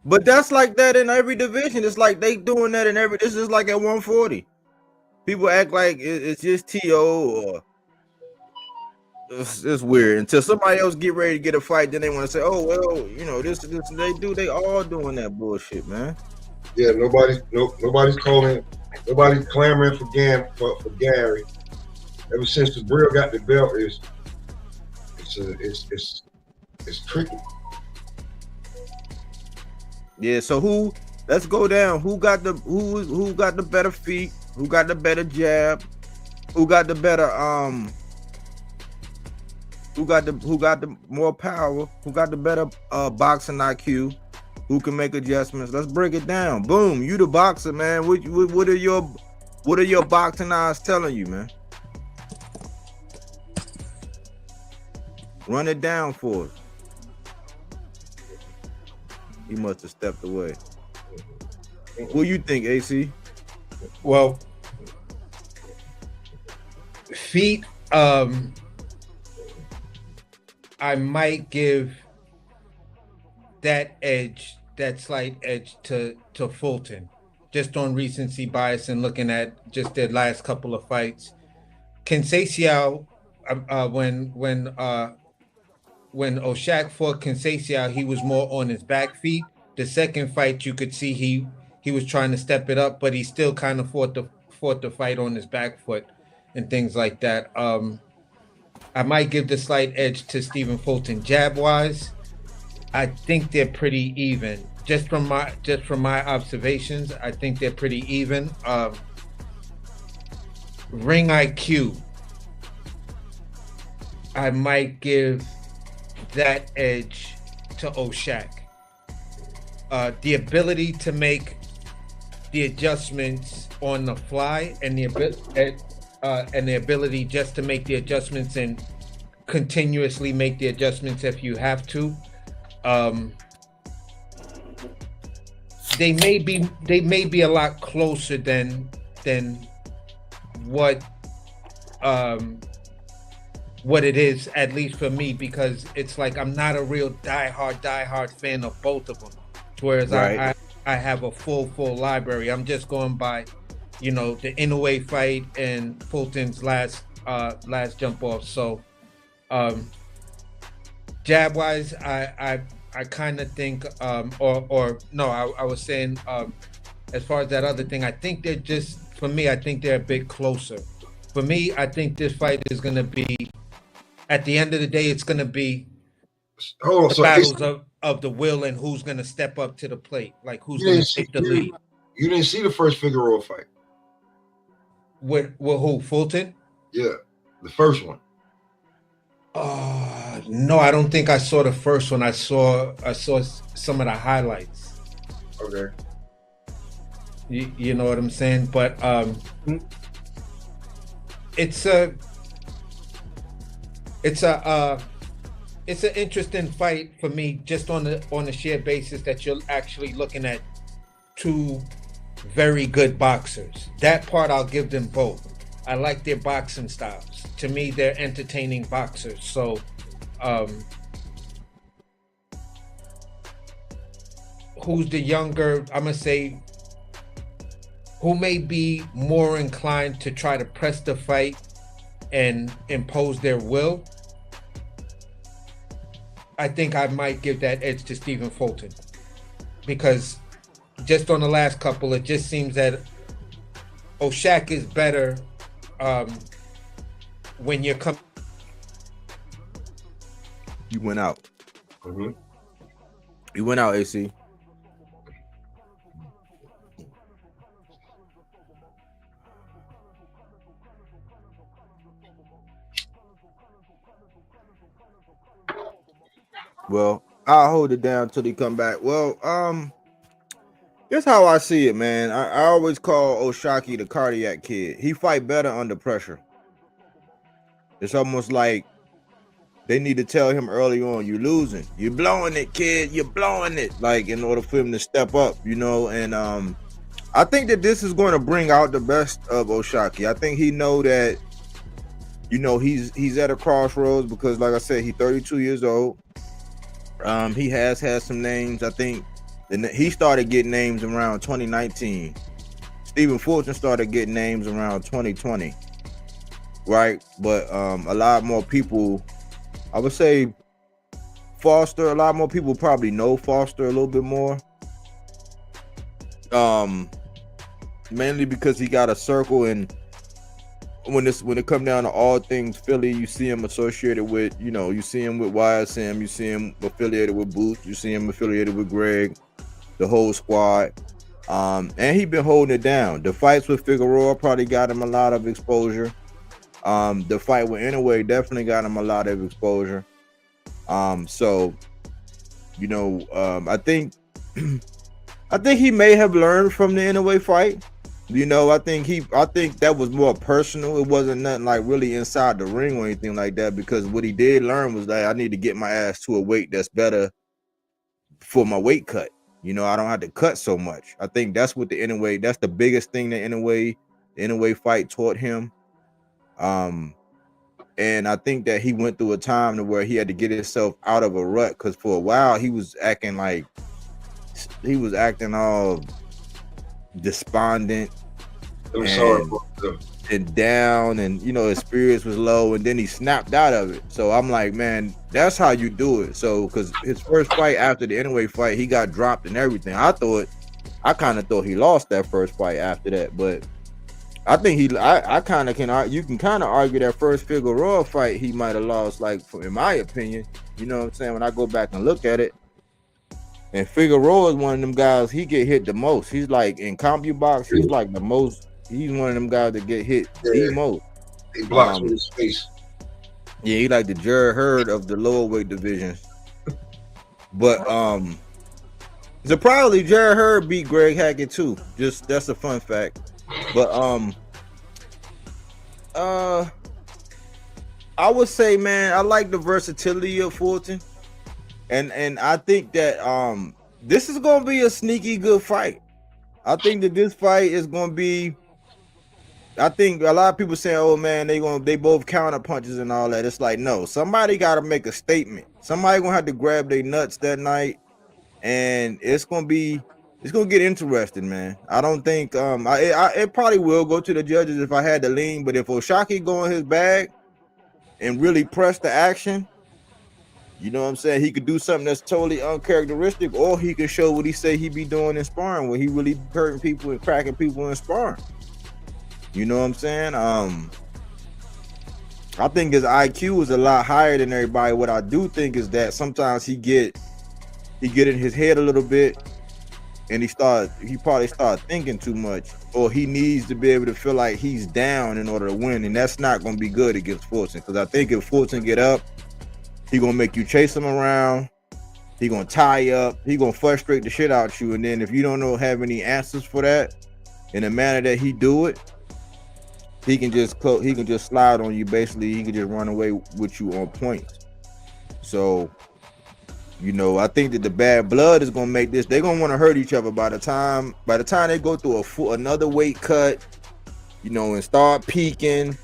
But that's like that in every division. It's like they doing that in every. This is like at 140. People act like it's just TO or it's weird until somebody else get ready to get a fight. Then they want to say, "Oh well, you know this." They all doing that bullshit, man. Yeah, nobody's calling, nobody's clamoring for Gary. Ever since the Brill got the belt, it's tricky. Yeah. So let's go down. Who got the better feet? Who got the better jab? Who got the better Who got the more power? Who got the better boxing IQ? Who can make adjustments? Let's break it down. Boom, you the boxer, man. What are your boxing eyes telling you, man? Run it down for us. He must have stepped away. What do you think, AC? Well, feet, I might give that slight edge to Fulton, just on recency bias and looking at just their last couple of fights. Conceição, when Oshak fought Conceição, he was more on his back feet. The second fight, you could see he was trying to step it up, but he still kind of fought the fight on his back foot and things like that. I might give the slight edge to Stephen Fulton. Jab wise, I think they're pretty even. Just from my observations, I think they're pretty even. Ring IQ, I might give that edge to Oshak. The ability to make the adjustments on the fly and the ability just to make the adjustments and continuously make the adjustments if you have to. They may be a lot closer than what it is, at least for me, because it's like I'm not a real diehard fan of both of them. Whereas right. I have a full library. I'm just going by, the Inoue fight and Fulton's last jump off. So jab wise, I kind of think I was saying as far as that other thing, I think they're just, for me, I think they're a bit closer. For me, I think this fight is going to be, at the end of the day, it's going to be battles of the will and who's going to step up to the plate, like who's going to take the lead. You didn't see the first Figueroa fight. With who? Fulton? Yeah, the first one. No, I don't think I saw the first one. I saw some of the highlights. Okay. You know what I'm saying? But it's an interesting fight for me, just on the sheer basis that you're actually looking at two very good boxers. That part I'll give them both. I like their boxing styles. To me, they're entertaining boxers. So who's the younger, I'm gonna say, who may be more inclined to try to press the fight and impose their will? I think I might give that edge to Stephen Fulton, because just on the last couple, it just seems that O'Shaq is better when you're coming. You went out. Mm-hmm. You went out, AC. Well, I'll hold it down till he come back. Well, here's how I see it, man. I always call O'Shaki the cardiac kid. He fight better under pressure. It's almost like they need to tell him early on, you're losing. You're blowing it, kid. You're blowing it. Like, in order for him to step up, you know. And I think that this is going to bring out the best of O'Shaki. I think he know that, you know, he's at a crossroads because, like I said, he's 32 years old. He has had some names. I think he started getting names around 2019. Stephen Fulton started getting names around 2020, right? But a lot more people, I would say Foster, a lot more people probably know Foster a little bit more. Mainly because he got a circle, and when it come down to all things Philly, you see him associated with, you know, you see him with YSM, you see him affiliated with Booth, you see him affiliated with Greg, the whole squad. And he been holding it down. The fights with Figueroa probably got him a lot of exposure. The fight with Inouye definitely got him a lot of exposure. So, you know, I think he may have learned from the Inouye fight. You know, I think that was more personal. It wasn't nothing like really inside the ring or anything like that, because what he did learn was that I need to get my ass to a weight that's better for my weight cut. You know, I don't have to cut so much. I think that's what the Inouye, that's the biggest thing that the Inouye fight taught him. And I think that he went through a time to where he had to get himself out of a rut, because for a while he was acting all despondent and down, and you know, his spirits was low, and then he snapped out of it. So I'm like, man, that's how you do it. So because his first fight after the Inouye fight, he got dropped and everything. I kind of thought he lost that first fight after that, but I think you can kind of argue that first Figueroa fight he might have lost, like, in my opinion. You know what I'm saying? When I go back and look at it. And Figueroa is one of them guys, he get hit the most. He's like, in CompuBox, he's like the most, he's one of them guys that get hit the most. He blocks with his face. Yeah, he like the Jared Hurd of the lower weight divisions. But surprisingly, Jared Hurd beat Greg Hackett too. Just, that's a fun fact. But I would say, man, I like the versatility of Fulton. And I think that this is gonna be a sneaky good fight. I think that this fight is gonna be. I think a lot of people say, "Oh man, they both counter punches and all that." It's like, no, somebody got to make a statement. Somebody gonna have to grab their nuts that night, and it's gonna get interesting, man. I don't think it probably will go to the judges if I had to lean, but if O'Shaki go in his bag and really press the action. You know what I'm saying? He could do something that's totally uncharacteristic, or he could show what he say he be doing in sparring, where he really hurting people and cracking people in sparring. You know what I'm saying? I think his IQ is a lot higher than everybody. What I do think is that sometimes he get in his head a little bit, and he probably start thinking too much, or he needs to be able to feel like he's down in order to win, and that's not going to be good against Fulton. Because I think if Fulton get up, he gonna make you chase him around. He gonna tie you up. He gonna frustrate the shit out you, and then if you don't have any answers for that in the manner that he do it, he can just slide on you. Basically, he can just run away with you on points. So, you know, I think that the bad blood is gonna make this. They're gonna want to hurt each other by the time they go through another weight cut, you know, and start peaking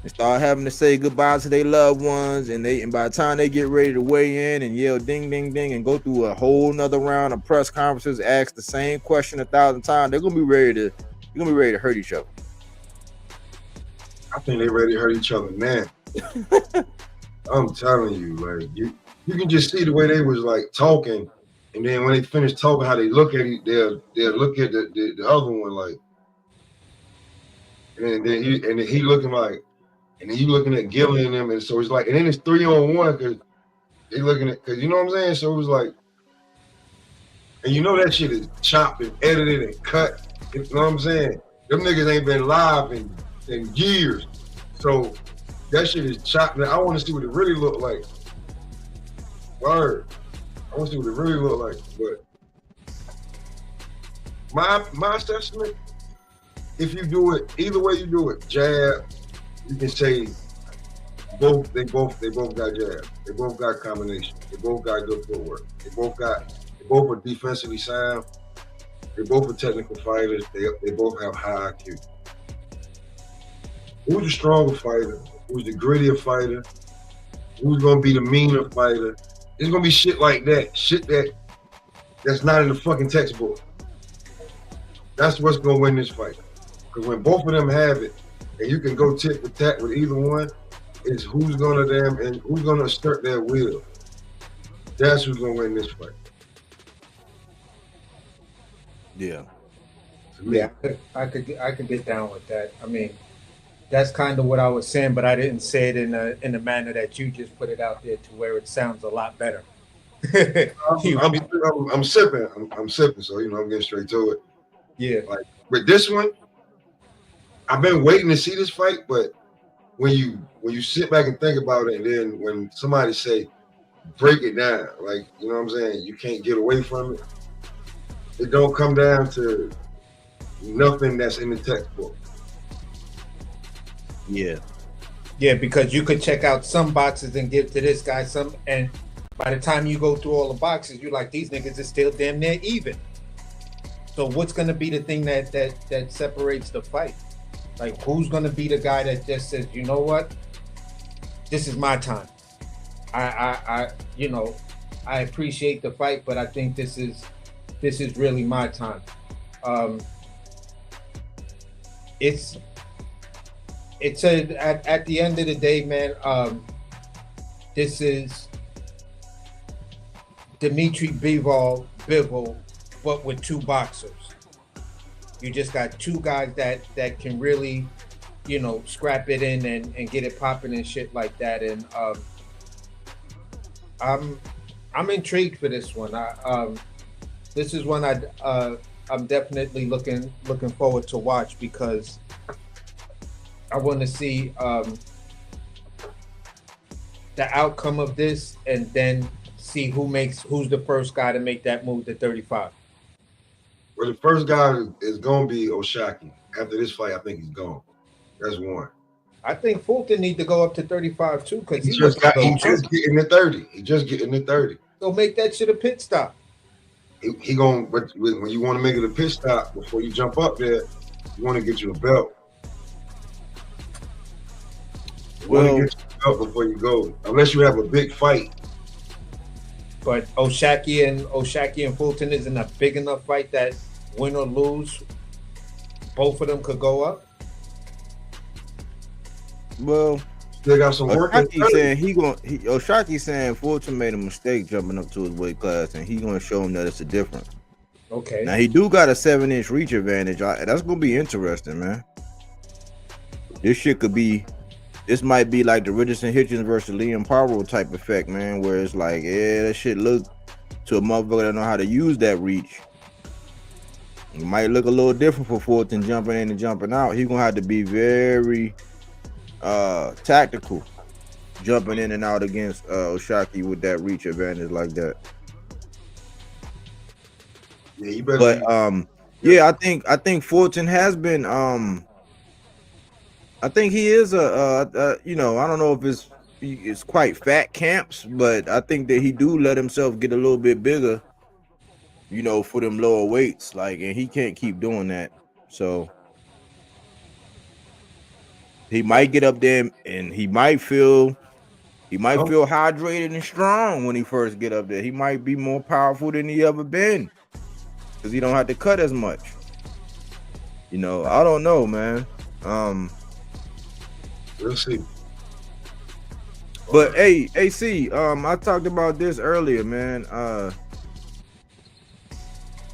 and start having to say goodbye to their loved ones, and by the time they get ready to weigh in and yell ding ding ding and go through a whole nother round of press conferences, ask the same question 1,000 times, they're gonna be ready to hurt each other. I think they're ready to hurt each other now. I'm telling you, like you can just see the way they was like talking, and then when they finish talking, how they look at it, they'll look at the other one like, and then he looking like. And then you looking at Gillen and them, and so it's like, and then it's 3-on-1 because they looking at, because you know what I'm saying? So it was like, and you know that shit is chopped and edited and cut. You know what I'm saying? Them niggas ain't been live in years. So that shit is chopped. I want to see what it really look like. Word. I want to see what it really look like. But my assessment, if you do it, either way you do it, jab, you can say they both got jab. They both got combination. They both got good footwork. They both are defensively sound. They both are technical fighters. They both have high IQ. Who's the stronger fighter? Who's the grittier fighter? Who's gonna be the meaner fighter? It's gonna be shit like that. Shit that's not in the fucking textbook. That's what's gonna win this fight. Because when both of them have it, and you can go tit for tat with either one, is who's gonna assert their will. That's who's gonna win this fight. Yeah. Yeah, I could get down with that. I mean, that's kind of what I was saying, but I didn't say it in the manner that you just put it out there to where it sounds a lot better. I'm sipping. I'm sipping, so you know I'm getting straight to it. Yeah. Like with this one, I've been waiting to see this fight, but when you sit back and think about it, and then when somebody say break it down, like you know what I'm saying, you can't get away from it. It don't come down to nothing that's in the textbook. Yeah. Yeah, because you could check out some boxes and give to this guy some, and by the time you go through all the boxes, you're like, these niggas is still damn near even. So what's gonna be the thing that separates the fight? Like, who's gonna be the guy that just says, you know what, this is my time. I you know, I appreciate the fight, but I think this is really my time. It's at the end of the day, man. This is Dimitri Bivol, but with two boxers. You just got two guys that can really, you know, scrap it in and get it popping and shit like that. And I'm intrigued for this one. This is one I'm definitely looking forward to watch, because I want to see the outcome of this, and then see who's the first guy to make that move to 35. Well, the first guy is gonna be O'Shaquie. After this fight, I think he's gone. That's one. I think Fulton need to go up to 35 too, because he just getting to 30. He just getting to 30. So make that shit a pit stop. He gonna, but when you want to make it a pit stop before you jump up there, you want to get you a belt. You want to get you a belt before you go, unless you have a big fight. But O'Shaquie and Fulton isn't a big enough fight that win or lose, both of them could go up. Well, they got some work. O'Shaquie saying Fulton made a mistake jumping up to his weight class, and he's gonna show him that it's a difference. Okay. Now he do got a 7-inch reach advantage. That's gonna be interesting, man. This might be like the Richardson Hitchens versus Liam Powell type effect, man, where it's like, yeah, that shit look to a motherfucker that know how to use that reach. It might look a little different for Fulton jumping in and jumping out. He's gonna have to be very tactical jumping in and out against Oshaki with that reach advantage like that. Yeah, you better. But yeah, I think Fulton has been I think he is you know, I don't know if it's quite fat camps, but I think that he do let himself get a little bit bigger, you know, for them lower weights, like, and he can't keep doing that. So he might get up there and he might feel hydrated and strong when he first get up there. He might be more powerful than he ever been because he don't have to cut as much. You know, I don't know, man. We'll see. But hey, AC, I talked about this earlier, man.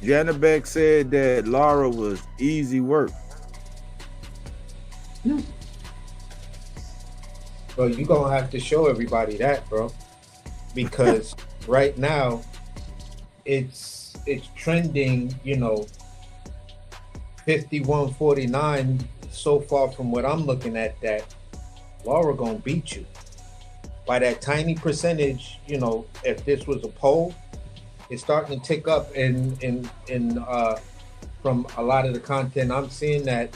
Janabek said that Lara was easy work. Well, you're gonna have to show everybody that, bro, because right now it's trending, you know, 51-49 so far from what I'm looking at, that Laura gonna beat you by that tiny percentage. You know, if this was a poll, it's starting to tick up in from a lot of the content I'm seeing, that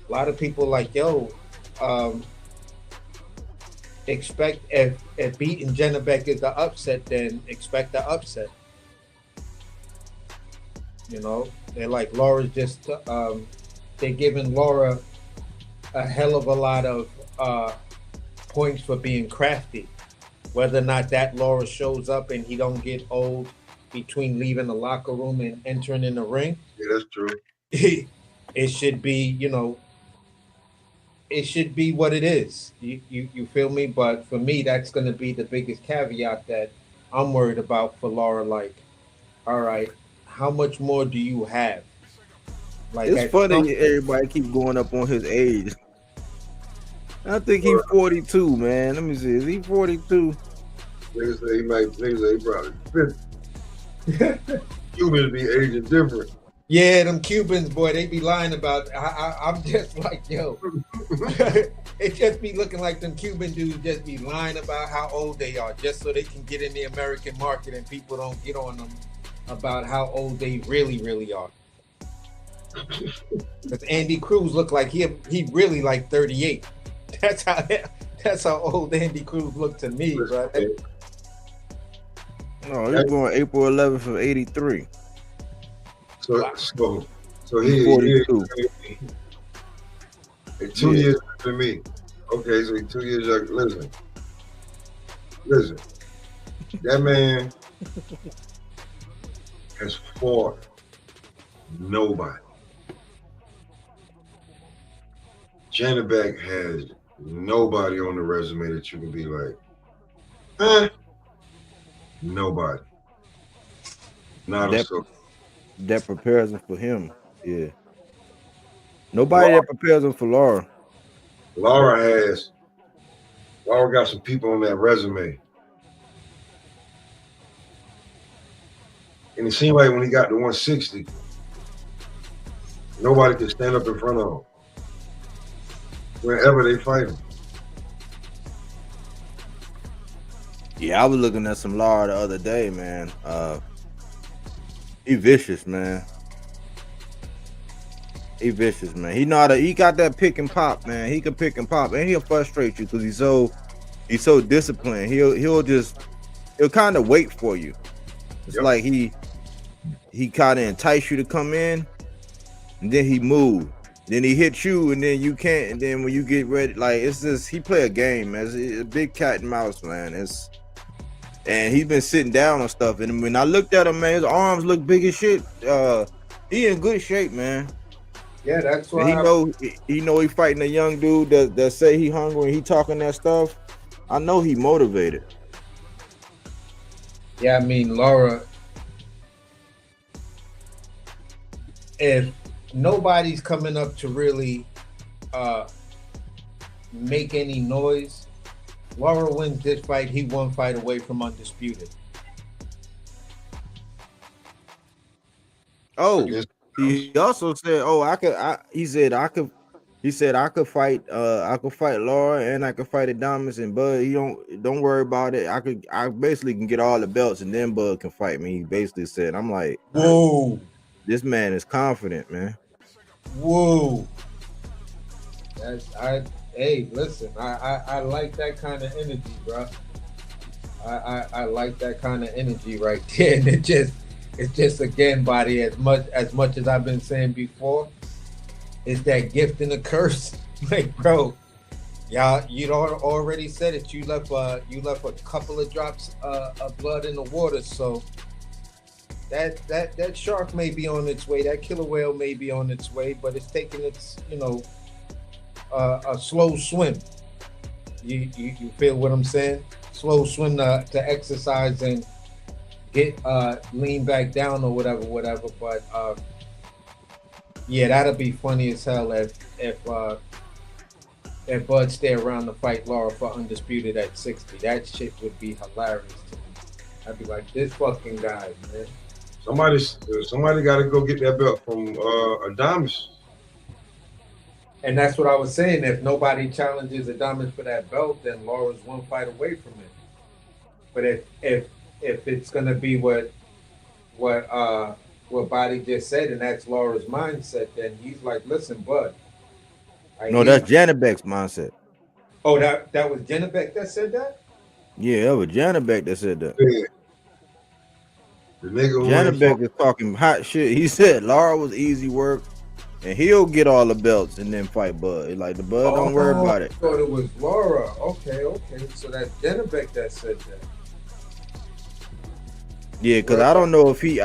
a lot of people like, yo, expect if beating Janabek is the upset, then expect the upset. You know, they're like, Laura's just they're giving Laura a hell of a lot of points for being crafty. Whether or not that Laura shows up and he don't get old between leaving the locker room and entering in the ring, Yeah, that's true. it should be, you know, it should be what it is. You feel me? But for me, that's going to be the biggest caveat that I'm worried about for Laura. Like, all right, how much more do you have? Like, It's funny everybody keep going up on his age. I think he's 42, man. Let me see. Is he 42? Niggas say he probably 50. Cubans be aging different. Yeah, them Cubans, boy, they be lying about. I'm just like, yo, it just be looking like them Cuban dudes just be lying about how old they are, just so they can get in the American market and people don't get on them about how old they really are. Because Andy Cruz looked like he really like 38. That's how old Andy Cruz looked to me, bro. No, he's born April 11th of 83. So he 42. He's 2 years younger than me. Okay, so he's 2 years younger. Listen. That man has fought nobody. Janabek has nobody on the resume that you can be like, huh? Nobody. Not a soul. That prepares him for him. Yeah. Nobody that prepares him for Laura. Laura got some people on that resume. And it seemed like when he got to 160, nobody could stand up in front of him whenever they fight him. Yeah, I was looking at some Laura the other day, man. He vicious, man. He vicious, man. He got that pick and pop, man. He can pick and pop, and he'll frustrate you because he's so disciplined. He'll kind of wait for you. It's like he kind of entice you to come in, and then he move. Then he hits you, and then you can't. And then when you get ready, like, it's just, he play a game, man. It's a big cat and mouse, man. And he's been sitting down on stuff. And when I looked at him, man, his arms look big as shit. He in good shape, man. Yeah, that's why. He know he fighting a young dude that say he hungry and he talking that stuff. I know he motivated. Yeah, I mean, Laura, if nobody's coming up to really make any noise, Laura wins this fight. He one fight away from undisputed. Oh, He also said, "Oh, he said I could fight. I could fight Laura and I could fight Adonis and Bud. He don't worry about it. I basically can get all the belts and then Bud can fight me." He basically said, "I'm like, Whoa, this man is confident, man." whoa. Hey, listen, I like that kind of energy, bro. I like that kind of energy right there, and it's just again, body, as much as I've been saying before, it's that gift and a curse. Like, bro, y'all, you already said it. You left a couple of drops of blood in the water, so that shark may be on its way, that killer whale may be on its way, but it's taking its a slow swim. You feel what I'm saying? Slow swim to exercise and get lean back down or whatever. But yeah, that'll be funny as hell if Bud stay around to fight Laura for undisputed at 60. That shit would be hilarious to me. I'd be like, this fucking guy, man. Somebody got to go get that belt from Adonis. And that's what I was saying. If nobody challenges Adonis for that belt, then Laura's one fight away from it. But if it's gonna be what Body just said, and that's Laura's mindset, then he's like, listen, Bud. No, that's Janabek's mindset. Oh, that was Janabek that said that? Yeah, that was Janabek that said that. Yeah. The nigga Janabek is talking hot shit. He said Laura was easy work. And he'll get all the belts and then fight Bud. Like the Bud, don't worry about it. I thought it was Laura. Okay. So that's Janabek that said that. Yeah, because I don't know if he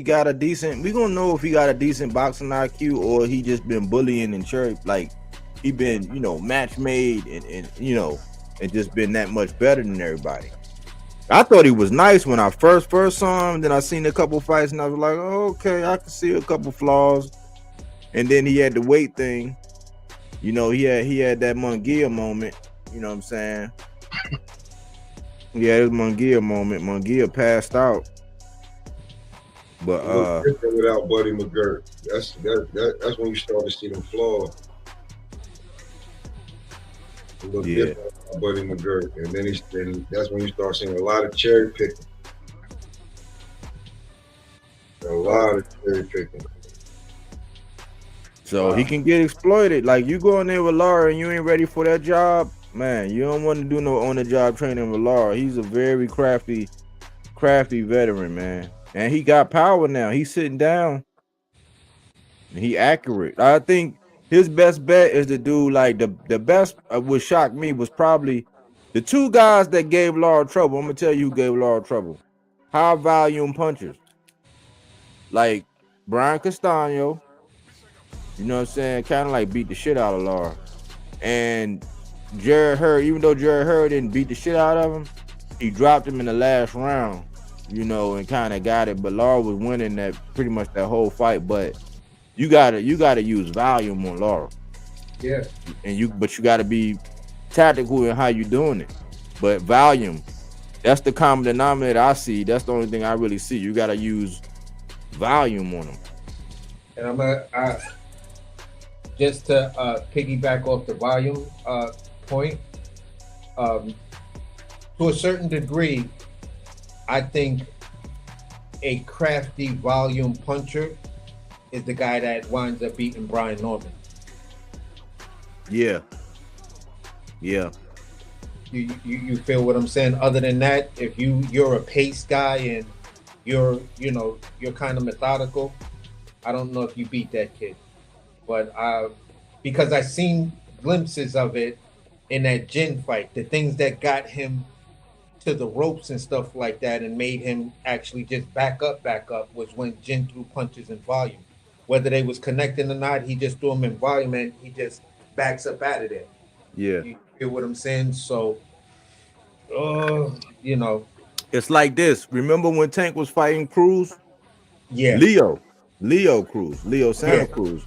got a decent. We gonna know if he got a decent boxing IQ or he just been bullying and cherry, like he been match made and just been that much better than everybody. I thought he was nice when I first saw him. Then I seen a couple fights and I was like, oh, okay, I can see a couple flaws. And then he had the weight thing. He had that Munguia moment. You know what I'm saying? Yeah, it was Munguia moment. Munguia passed out. But without Buddy McGirt, that's when you start to see them flaws. Yeah. Buddy McGirt, and then that's when you start seeing a lot of cherry picking. So he can get exploited. Like you go in there with Laura and you ain't ready for that job, man. You don't want to do no on-the-job training with Laura. He's a very crafty veteran, man, and he got power now. He's sitting down. And he accurate. I think his best bet is to do like the best. What shocked me was probably the two guys that gave Laura trouble. I'm gonna tell you who gave Laura trouble. High volume punchers, like Brian Castano. You know what I'm saying? Kind of like beat the shit out of Laura. And Jared Hurd, even though Jared Hurd didn't beat the shit out of him, he dropped him in the last round. And kind of got it. But Laura was winning that pretty much that whole fight. But you gotta use volume on Laura. Yeah. But you gotta be tactical in how you doing it. But volume, that's the common denominator I see. That's the only thing I really see. You gotta use volume on them. And I just to piggyback off the volume point, to a certain degree, I think a crafty volume puncher is the guy that winds up beating Brian Norman. Yeah. You feel what I'm saying? Other than that, if you're a pace guy and you're kind of methodical, I don't know if you beat that kid. But because I seen glimpses of it in that Jin fight, the things that got him to the ropes and stuff like that and made him actually just back up was when Jin threw punches in volume. Whether they was connecting or not, he just threw them in volume and he just backs up out of there. Yeah. You feel what I'm saying? So, It's like this. Remember when Tank was fighting Cruz? Yeah. Leo Santa Cruz.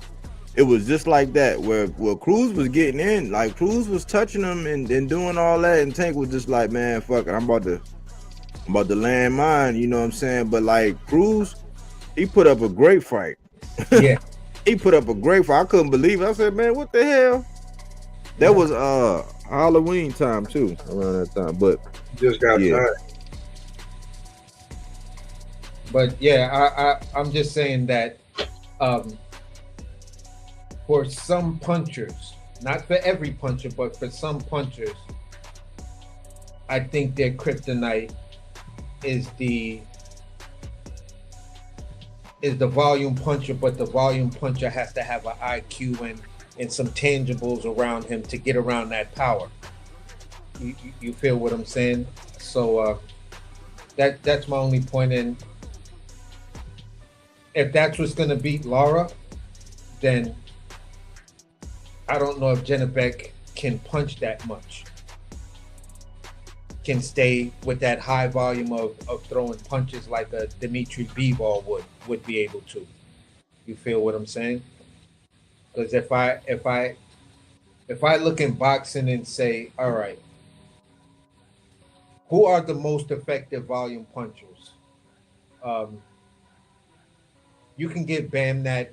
It was just like that, where Cruz was getting in, like Cruz was touching him and doing all that, and Tank was just like, man, fuck it, I'm about to land mine, you know what I'm saying? But like Cruz he put up a great fight. Yeah. He put up a great fight. I couldn't believe it. I said, man, what the hell? That was Halloween time too, around that time. But Just got tired. But yeah, I'm just saying that for some punchers, not for every puncher, but for some punchers, I think their kryptonite is the volume puncher, but the volume puncher has to have an IQ and some tangibles around him to get around that power. You feel what I'm saying? So that's my only point. And if that's what's gonna beat Lara, then I don't know if Janibek can punch that much, can stay with that high volume of throwing punches like a Dimitri Bivol would be able to. You feel what I'm saying? Because if I look in boxing and say, all right, who are the most effective volume punchers? You can give Bam that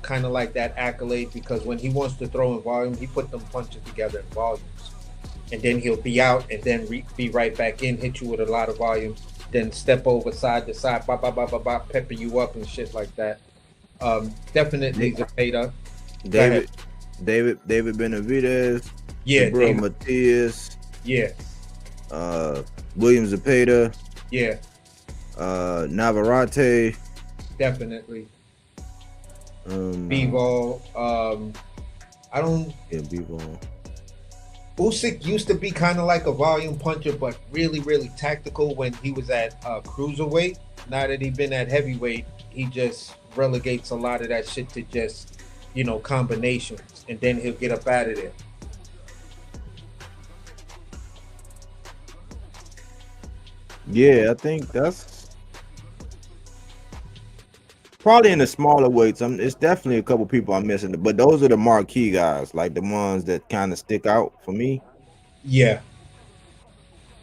kind of like that accolade, because when he wants to throw in volume, he put them punches together in volumes, and then he'll be out and then be right back in, hit you with a lot of volume, then step over side to side, pepper you up and shit like that. Definitely Zepeda. David Benavidez. Yeah, Bro Matias. Yeah. William Zepeda. Yeah. Navarrete. Definitely. Bivol. I don't. Yeah, Bivol. Usyk used to be kind of like a volume puncher, but really, really tactical when he was at cruiserweight. Now that he's been at heavyweight, he just relegates a lot of that shit to just, combinations, and then he'll get up out of there. Yeah, I think that's probably in the smaller weights. It's definitely a couple people I'm missing, but those are the marquee guys, like the ones that kind of stick out for me. Yeah.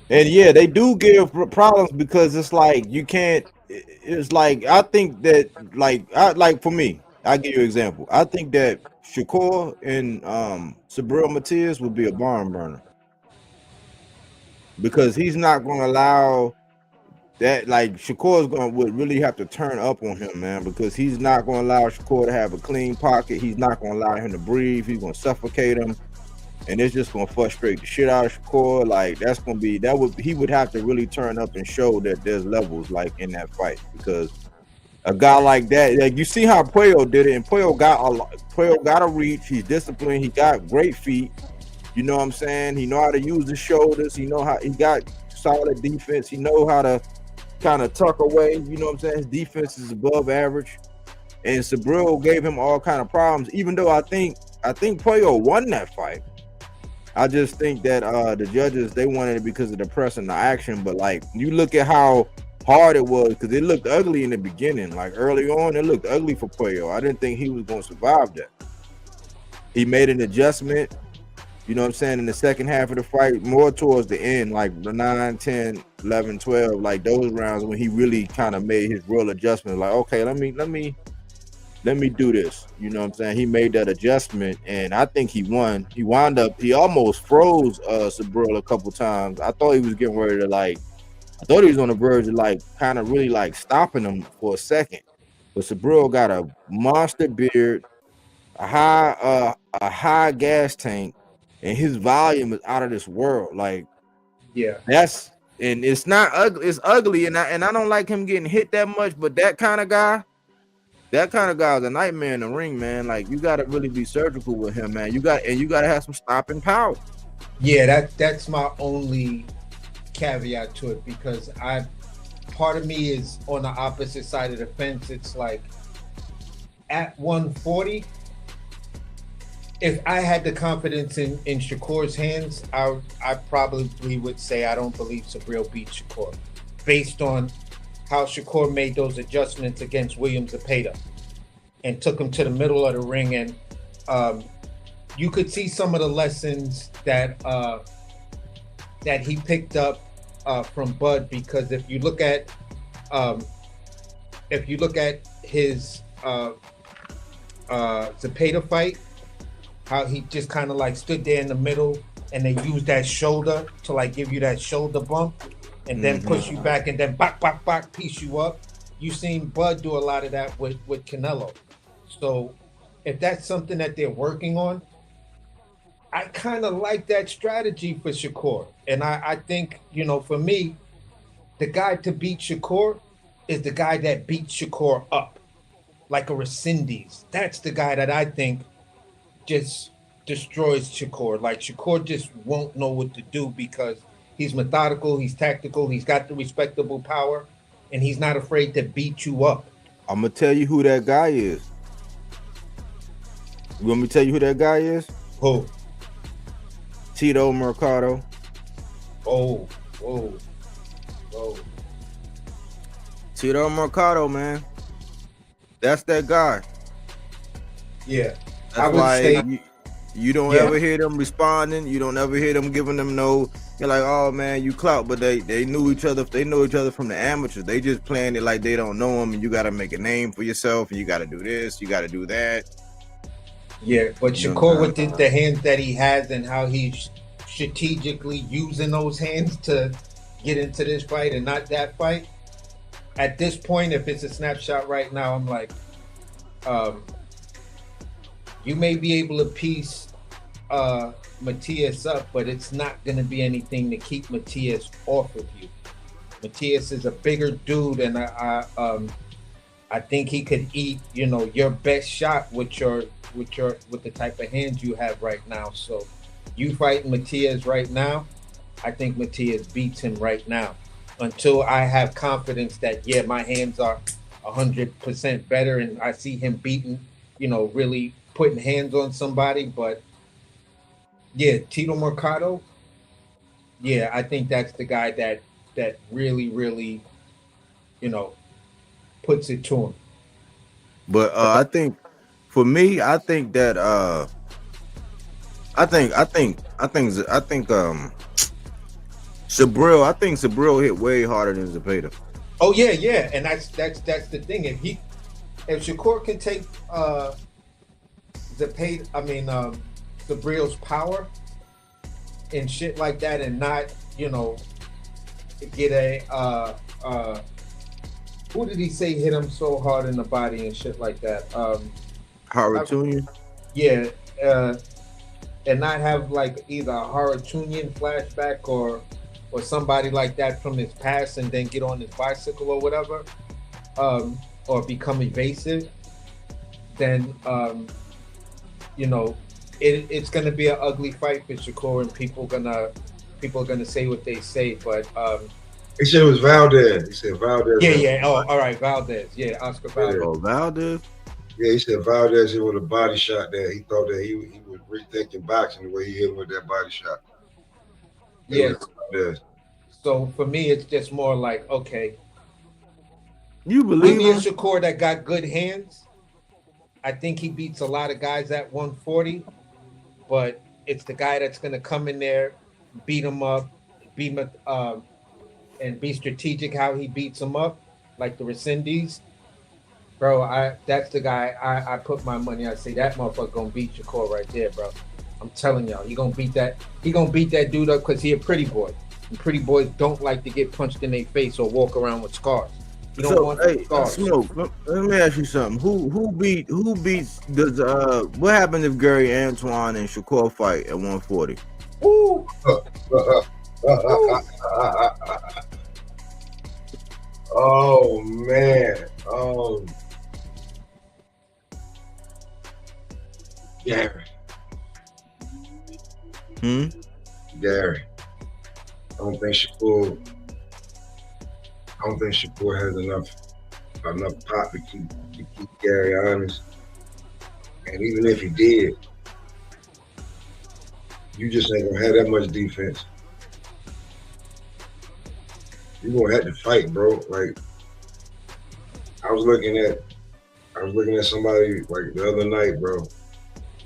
And yeah, they do give problems because it's like you can't. It's like I think that for me, I'll give you an example. I think that Shakur and Subriel Matias would be a barn burner because he's not going to allow that. Like Shakur would really have to turn up on him, man, because he's not going to allow Shakur to have a clean pocket. He's not going to allow him to breathe. He's going to suffocate him. And it's just gonna frustrate the shit out of Shakur. Like he would have to really turn up and show that there's levels like in that fight, because a guy like that, like you see how Puello did it, and Puello got a reach. He's disciplined. He got great feet. You know what I'm saying? He know how to use his shoulders. He got solid defense. He know how to kind of tuck away. You know what I'm saying? His defense is above average. And Subriel gave him all kind of problems. Even though I think Puello won that fight. I just think that the judges, they wanted it because of the press and the action. But like you look at how hard it was, because it looked ugly in the beginning. Like early on, it looked ugly for Puello. I didn't think he was going to survive that. He made an adjustment, you know what I'm saying, in the second half of the fight, more towards the end, like the 9, 10, 11, 12, like those rounds when he really kind of made his real adjustment. Like, okay, let me do this. You know what I'm saying? He made that adjustment, and I think he won. He almost froze Subriel a couple times. I thought he was getting ready to I thought he was on the verge of kind of really stopping him for a second. But Subriel got a monster beard, a high gas tank, and his volume is out of this world. Yeah. And it's not ugly. It's ugly, and I don't like him getting hit that much. But that kind of guy is a nightmare in the ring, man. Like you got to really be surgical with him, man. You got to have some stopping power. Yeah, that's my only caveat to it, because part of me is on the opposite side of the fence. It's like at 140, if I had the confidence in Shakur's hands, I probably would say I don't believe Subriel beat Shakur, based on how Shakur made those adjustments against William Zepeda and took him to the middle of the ring. And you could see some of the lessons that he picked up from Bud, because if you look at if you look at his Zepeda fight, how he just kind of like stood there in the middle and they used that shoulder to like give you that shoulder bump and then push you back and then back, piece you up. You've seen Bud do a lot of that with Canelo. So if that's something that they're working on, I kind of like that strategy for Shakur. And I think, you know, for me, the guy to beat Shakur is the guy that beats Shakur up, like a Rescindes. That's the guy that I think just destroys Shakur. Like Shakur just won't know what to do because he's methodical, he's tactical, he's got the respectable power, and he's not afraid to beat you up. I'm gonna tell you who that guy is. You want me to tell you who that guy is? Who? Tito Mercado. Whoa. Tito Mercado, man. That's that guy. Yeah. That's why you don't ever hear them responding. You don't ever hear them giving them no. You're like, oh man, you clout, but they knew each other. They know each other from the amateurs. They just playing it like they don't know them, and you got to make a name for yourself, and you got to do this, you got to do that. Yeah, but Shakur with the hands that he has and how he's strategically using those hands to get into this fight and not that fight. At this point, if it's a snapshot right now, I'm like, you may be able to piece Matias up, but it's not going to be anything to keep Matias off of you. Matias is a bigger dude, and I think he could eat, you know, your best shot with the type of hands you have right now. So you fighting Matias right now, I think Matias beats him right now. Until I have confidence that, yeah, my hands are 100% better and I see him beating, you know, really putting hands on somebody. But yeah, Tito Mercado, yeah, I think that's the guy that really, really, you know, puts it to him. But I think for me, I think that Sabril hit way harder than Zepeda. Oh yeah, and that's the thing. If Shakur can take Zabril's power and shit like that, and not, you know, get a who did he say hit him so hard in the body and shit like that? Haratunian? Yeah, and not have like either a Haratunian flashback or somebody like that from his past and then get on his bicycle or whatever, or become evasive, then you know, it's gonna be an ugly fight for Shakur, and people are gonna say what they say. But he said it was Valdez. He said Valdez. Yeah. Oh, all right, Valdez. Yeah, Oscar Valdez. Oh, Valdez. Yeah, he said Valdez hit with a body shot there. He thought that he was rethinking boxing the way he hit with that body shot. Yeah. So for me, it's just more like, okay, you believe in Shakur that got good hands. I think he beats a lot of guys at 140, but it's the guy that's going to come in there, beat him up, and be strategic how he beats him up, like the Rescindes. Bro, that's the guy I put my money. I say that motherfucker gonna beat Shakur right there, bro. I'm telling y'all, he gonna beat that dude up because he a pretty boy. And pretty boys don't like to get punched in their face or walk around with scars. You don't want scars. Smoke, let me ask you something. Who beats what happens if Gary Antoine and Shakur fight at 140? Ooh. Oh man. Gary. Gary. I don't think Shakur has enough pop to keep Gary honest. And even if he did, you just ain't gonna have that much defense. You're gonna have to fight, bro. Like I was looking at somebody like the other night, bro.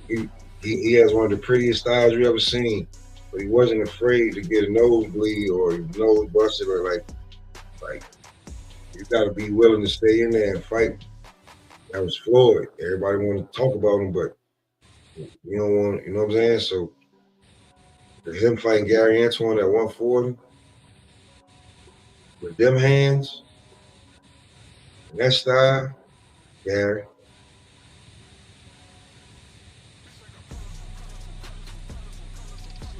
He has one of the prettiest styles you ever seen, but he wasn't afraid to get a nosebleed or his nose busted or like You got to be willing to stay in there and fight. That was Floyd. Everybody want to talk about him, but you don't want, you know what I'm saying? So him fighting Gary Antoine at 140 with them hands and that style, Gary.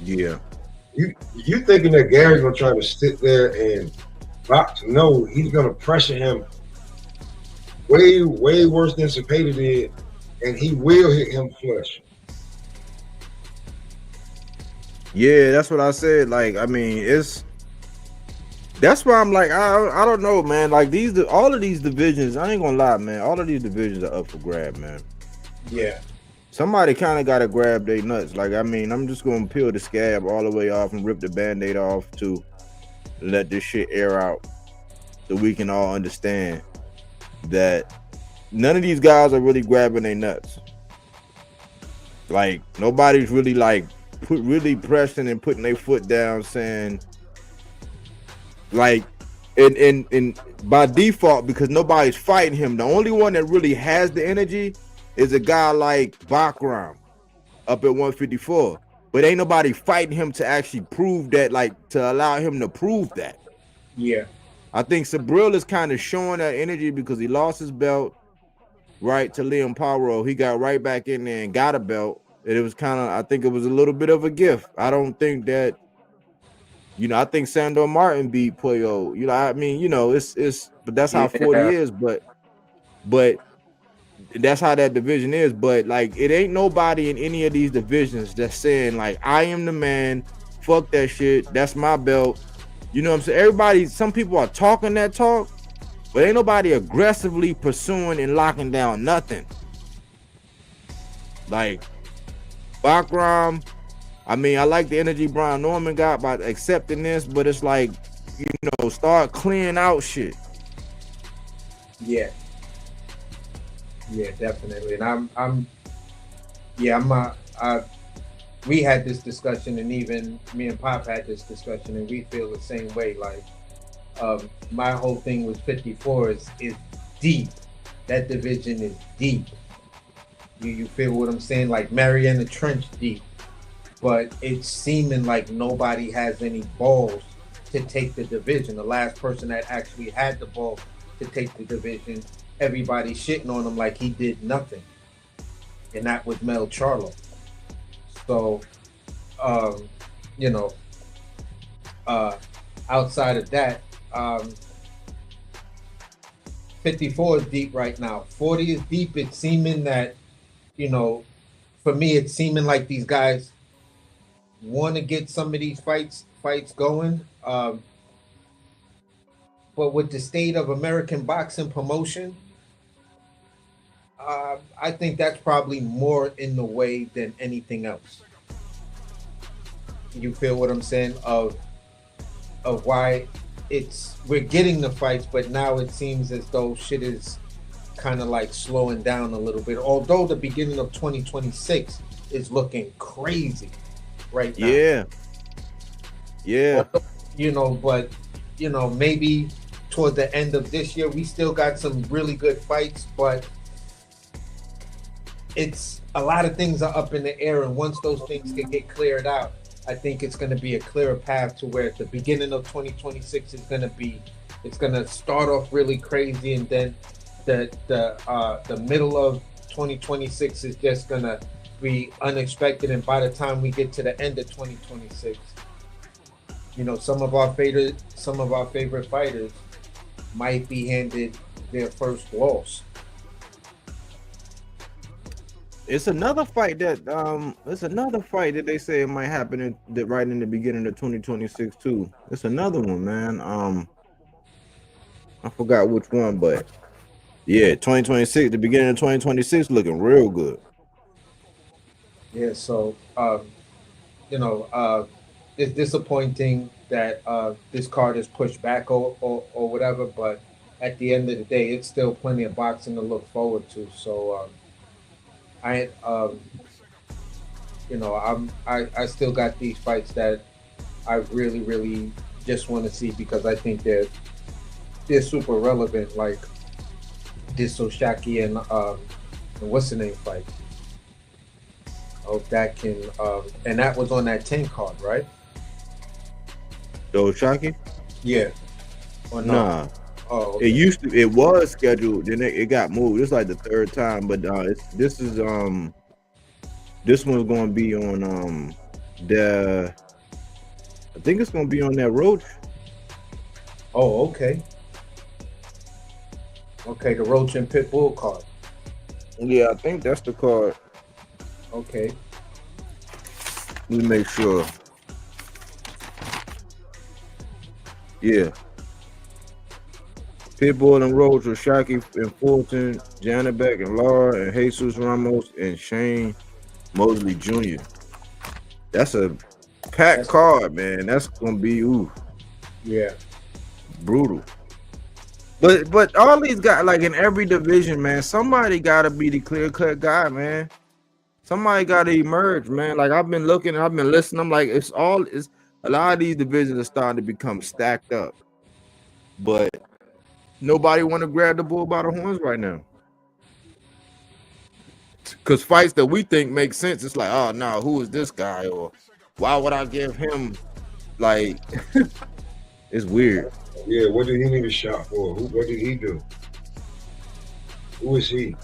Yeah. You thinking that Gary's gonna try to sit there and box? No, he's gonna pressure him way worse than Cepeda did, and he will hit him flush. Yeah, that's what I said. Like, I mean, that's why I'm like, I don't know, man. Like all of these divisions, I ain't gonna lie, man. All of these divisions are up for grab, man. Yeah. Somebody kind of gotta grab their nuts. Like, I mean, I'm just gonna peel the scab all the way off and rip the band-aid off to let this shit air out, so we can all understand that none of these guys are really grabbing their nuts. Like, nobody's really like really pressing and putting their foot down, saying like, and by default, because nobody's fighting him. The only one that really has the energy is a guy like Bakram up at 154, but ain't nobody fighting him to actually prove that, like, to allow him to prove that. Yeah. I think Sabril is kind of showing that energy because he lost his belt, right, to Liam Paro. He got right back in there and got a belt. And it was kind of, I think it was a little bit of a gift. I don't think that, you know, I think Sandor Martin beat Puyo. You know, I mean, you know, it's but that's how 40 is, but that's how that division is. But like, it ain't nobody in any of these divisions that's saying like, I am the man, fuck that shit, that's my belt. You know what I'm saying? Everybody, some people are talking that talk, but ain't nobody aggressively pursuing and locking down nothing. Like Bakram, I mean, I like the energy Brian Norman got by accepting this, but it's like, you know, start clearing out shit. Yeah. Yeah, definitely. And we had this discussion, and even me and Pop had this discussion, and we feel the same way. Like, my whole thing with 54 is deep. That division is deep. You feel what I'm saying? Like Mariana Trench deep. But it's seeming like nobody has any balls to take the division. The last person that actually had the ball to take the division, everybody shitting on him like he did nothing. And that was Mel Charlo. So, you know, outside of that, 54 is deep right now. 40 is deep. It's seeming that, you know, for me, it's seeming like these guys want to get some of these fights going. But with the state of American boxing promotion, I think that's probably more in the way than anything else. You feel what I'm saying? Of why we're getting the fights, but now it seems as though shit is kind of like slowing down a little bit. Although the beginning of 2026 is looking crazy right now. Yeah. You know, but you know, maybe toward the end of this year, we still got some really good fights, but it's a lot of things are up in the air, and once those things can get cleared out, I think it's going to be a clearer path to where at the beginning of 2026 is going to be, it's going to start off really crazy, and then the middle of 2026 is just going to be unexpected, and by the time we get to the end of 2026, you know, some of our favorite fighters might be handed their first loss. It's another fight that they say it might happen right in the beginning of 2026 too. It's another one, man. I forgot which one, but yeah, 2026, the beginning of 2026 looking real good. Yeah, so you know, it's disappointing that this card is pushed back or whatever, but at the end of the day, it's still plenty of boxing to look forward to. So I still got these fights that I really just want to see, because I think they're they're super relevant. Like this Oshaki and what's the name fight. Hope that can and that was on that 10 card, right? So Shocky? Yeah. Or no? Nah. Oh, okay. It was scheduled, then it got moved. It's like the third time, but this one's gonna be on I think it's gonna be on that Roach. Oh, okay. Okay, the Roach and Pitbull card. Yeah, I think that's the card. Okay. Let me make sure. Yeah. Pitbull and Roach with Shocky and Fulton, Janabek and Laura and Jesus Ramos and Shane Mosley Jr. That's a packed card, man. That's gonna be Yeah. brutal. But all these guys, like in every division, man, somebody gotta be the clear-cut guy, man. Somebody gotta emerge, man. Like I've been looking, I've been listening. I'm like, it's a lot of these divisions are starting to become stacked up. But nobody want to grab the bull by the horns right now. Because fights that we think make sense, it's like, oh no, who is this guy? Or why would I give him like it's weird. Yeah, what did he need a shot for? What did he do? Who is he?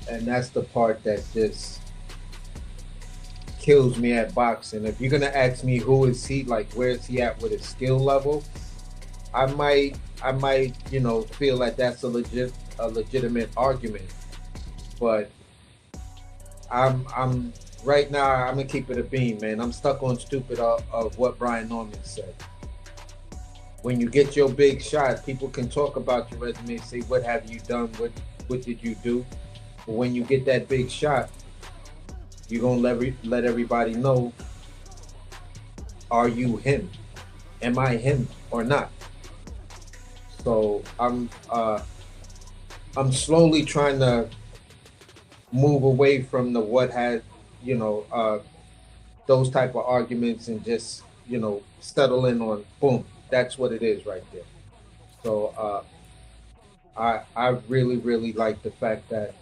And that's the part that just kills me at boxing. If you're gonna ask me who is he, like where is he at with his skill level, I might, feel like that's a legitimate argument. But I'm right now, I'm gonna keep it a beam, man. I'm stuck on stupid of what Brian Norman said. When you get your big shot, people can talk about your resume, say what have you done, what did you do. But when you get that big shot, you're gonna let everybody know, are you him? Am I him or not? So I'm slowly trying to move away from the what had, those type of arguments and just, settle in on boom. That's what it is right there. So I really, really like the fact that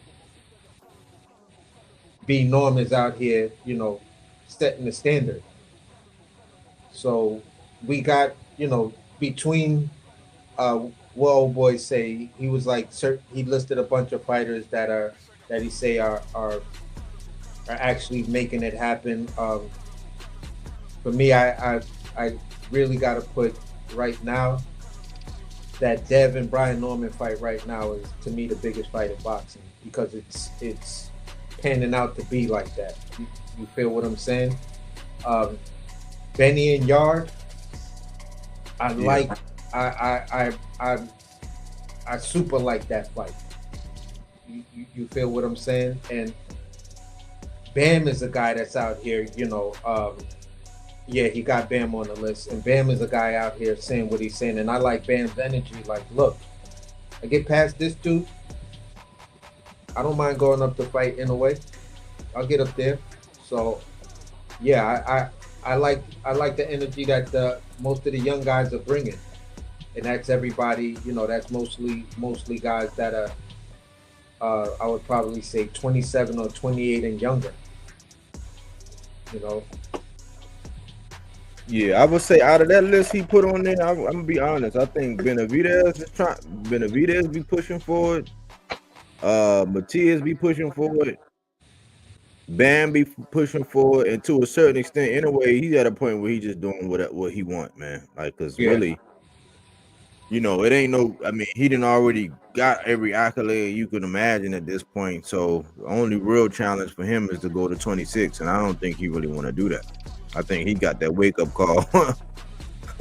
B Norm is out here, setting the standard. So we got, between what old boy say, he was like, he listed a bunch of fighters that he say are actually making it happen. For me, I really got to put right now that Dev and Brian Norman fight right now is to me the biggest fight in boxing because it's panning out to be like that. You feel what I'm saying? Benny and Yard, I super like that fight. You feel what I'm saying? And Bam is a guy that's out here, he got Bam on the list, and Bam is a guy out here saying what he's saying, and I like Bam's energy. Like, look, I get past this dude, I don't mind going up to fight in a way. I'll get up there. So, yeah, I like the energy that most of the young guys are bringing, and that's everybody. That's mostly guys that are, I would probably say 27 or 28 and younger. Yeah, I would say out of that list he put on there, I'm gonna be honest. I think Benavidez be pushing forward. Matias be pushing forward. Bam be pushing forward, and to a certain extent, in a way, he's at a point where he's just doing what he want, man. Like, cause really, it ain't no. I mean, he done already got every accolade you could imagine at this point. So the only real challenge for him is to go to 26, and I don't think he really want to do that. I think he got that wake up call.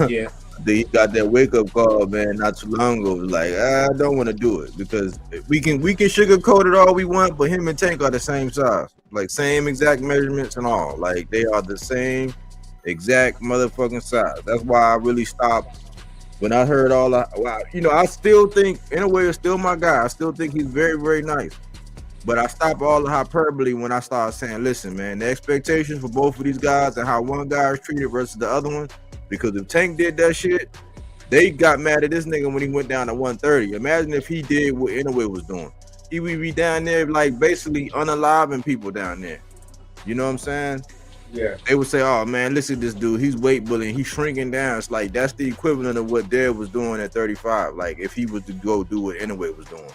Yeah. He got that wake up call, man, not too long ago. Like, I don't want to do it because we can sugarcoat it all we want, but him and Tank are the same size, like same exact measurements and all. Like they are the same exact motherfucking size. That's why I really stopped when I heard all that. I still think, in a way, it's still my guy. I still think he's very, very nice. But I stopped all the hyperbole when I started saying, listen, man, the expectations for both of these guys and how one guy is treated versus the other one, Because if Tank did that shit, they got mad at this nigga when he went down to 130. Imagine if he did what Inoue was doing. He would be down there like basically unaliving people down there. You know what I'm saying? Yeah. They would say, "Oh man, listen to this dude. He's weight bullying. He's shrinking down." It's like that's the equivalent of what Dad was doing at 35. Like if he was to go do what Inoue was doing.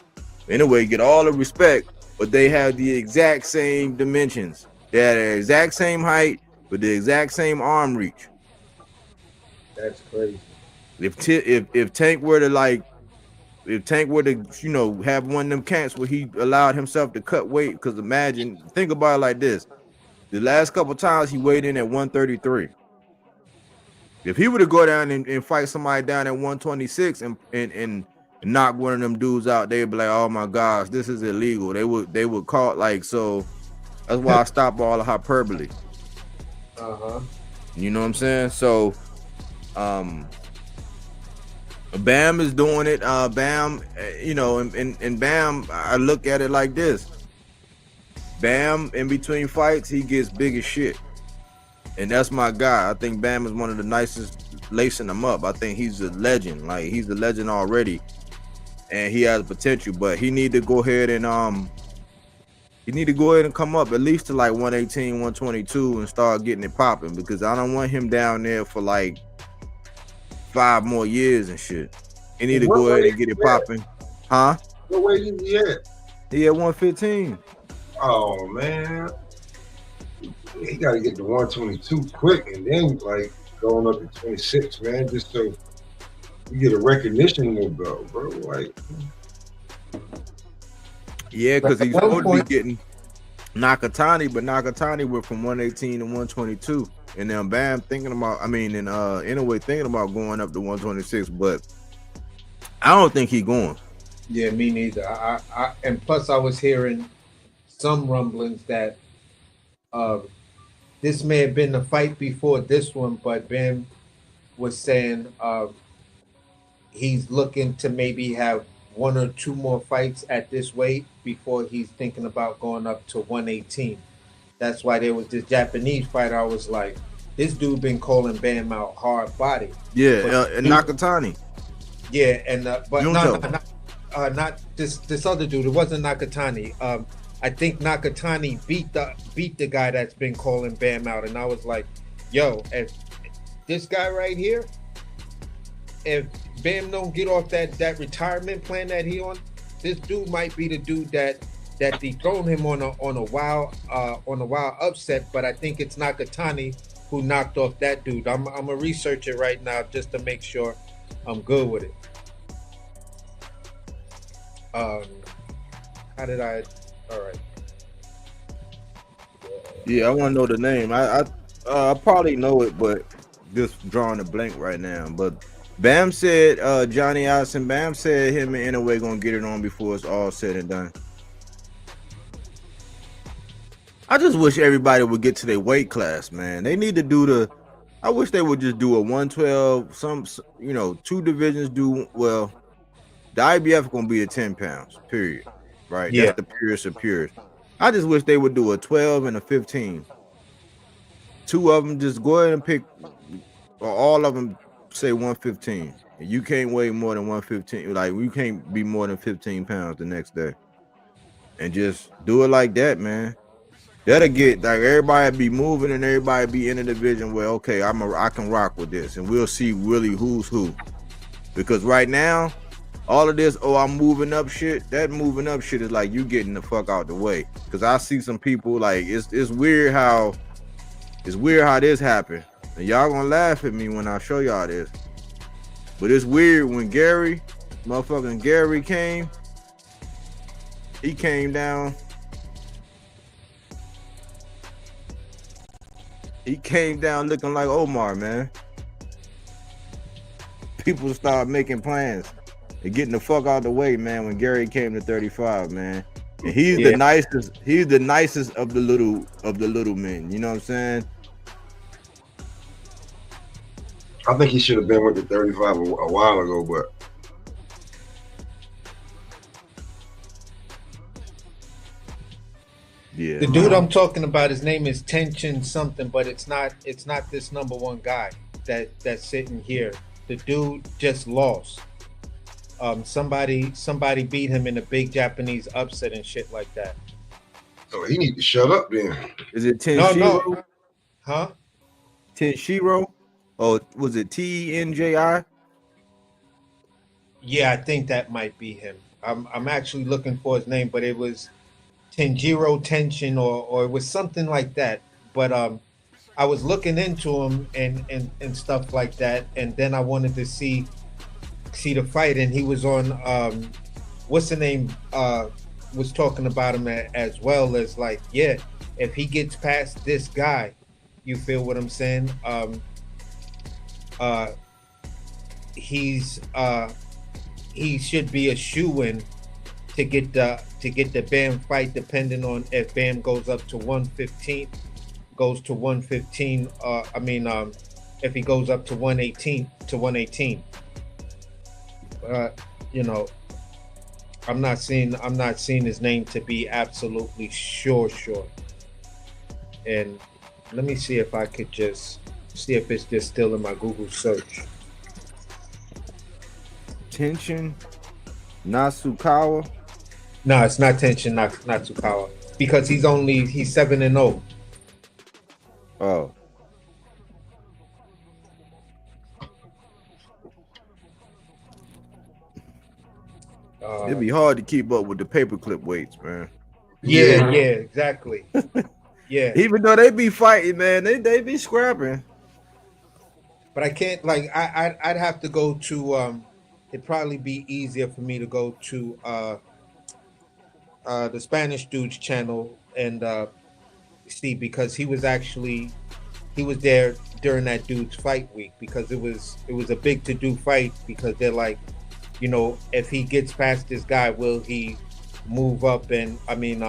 Inoue get all the respect, but they have the exact same dimensions. They had the exact same height with the exact same arm reach. That's crazy. If Tank were to you know have one of them camps where he allowed himself to cut weight, because think about it like this. The last couple times he weighed in at 133. If he were to go down and fight somebody down at 126 and knock one of them dudes out, they'd be like, "Oh my gosh, this is illegal." They would call it like so. That's why I stop all the hyperbole. You know what I'm saying? So, Bam is doing it. Bam, you know, and Bam, I look at it like this. Bam, in between fights, he gets big as shit. And that's my guy. I think Bam is one of the nicest, lacing him up. I think he's a legend. Like, he's a legend already. And he has potential. But he need to go ahead and come up at least to like 118, 122 and start getting it popping. Because I don't want him down there for like 5 more years and shit. He need to go ahead and get it popping. Huh? What weight is he at? He at 115. Oh man, he got to get to 122 quick, and then like going up to 26, man, just so you get a recognition belt, bro. Like, yeah, because he's supposed to be getting Nakatani, but Nakatani went from 118 to 122, and then Bam thinking about, anyway, thinking about going up to 126, but I don't think he going. Yeah, me neither. I and plus I was hearing some rumblings that this may have been the fight before this one, but Ben was saying he's looking to maybe have 1 or 2 more fights at this weight before he's thinking about going up to 118. That's why there was this Japanese fighter. I was like, this dude been calling Bam out hard body. Yeah, and Nakatani. Yeah, and but not this other dude. It wasn't Nakatani. I think Nakatani beat the guy that's been calling Bam out, and I was like, yo, if this guy right here, if Bam don't get off that retirement plan that he on, this dude might be the dude that dethroned him on a wild upset. But I think it's Nakatani who knocked off that dude. I'm gonna research it right now just to make sure I'm good with it. How did I? All right. Yeah, I want to know the name. I probably know it, but just drawing a blank right now. But Bam said, Johnny Allison, Bam said him and Inoue gonna get it on before it's all said and done. I just wish everybody would get to their weight class, man. They need to do I wish they would just do a 112, 2 divisions well. The IBF gonna be at 10 pounds, period. Right? Yeah. That's the purest of purest. I just wish they would do a 12 and a 15. 2 of them, just go ahead and pick, or all of them say 115. And you can't weigh more than 115. Like, you can't be more than 15 pounds the next day. And just do it like that, man. That'll get, like, everybody be moving and everybody be in a division where, okay, I can rock with this. And we'll see really who's who. Because right now, all of this, I'm moving up shit. That moving up shit is like you getting the fuck out the way. Because I see some people, like, it's weird how this happened. And y'all gonna laugh at me when I show y'all this. But it's weird when motherfucking Gary came. He came down. He came down looking like Omar, man. People start making plans. And getting the fuck out of the way, man, when Gary came to 35, man. And he's the nicest of the little men. You know what I'm saying? I think he should have been with the 35 a while ago, but yeah. The dude I'm talking about, his name is Tension something, but it's not this number 1 guy. that's sitting here. The dude just lost. Somebody beat him in a big Japanese upset and shit like that. So he need to shut up then. Is it No, Tenshiro? huh? Tenshiro? Oh, was it TNJI? Yeah, I think that might be him. I'm actually looking for his name, but it was Tenjiro Tenshin or it was something like that. But I was looking into him and stuff like that, and then I wanted to see the fight, and he was on what's the name was talking about him as well as like, yeah, if he gets past this guy, you feel what I'm saying? He should be a shoo-in to get the Bam fight, depending on if Bam goes up to 115, if he goes up to 118. You know, I'm not seeing his name to be absolutely sure. And let me see if I could just see if it's just still in my Google search. Tenshin Nasukawa. No, it's not Tenshin Natsukawa because he's 7-0. Oh. It'd be hard to keep up with the paperclip weights, man. Yeah, exactly. Yeah. Even though they be fighting, man, they be scrapping. But I can't, like, I'd have to go to it'd probably be easier for me to go to the Spanish dude's channel and see, because he was there during that dude's fight week, because it was a big to do fight, because they're like, you know, if he gets past this guy, will he move up? And I mean,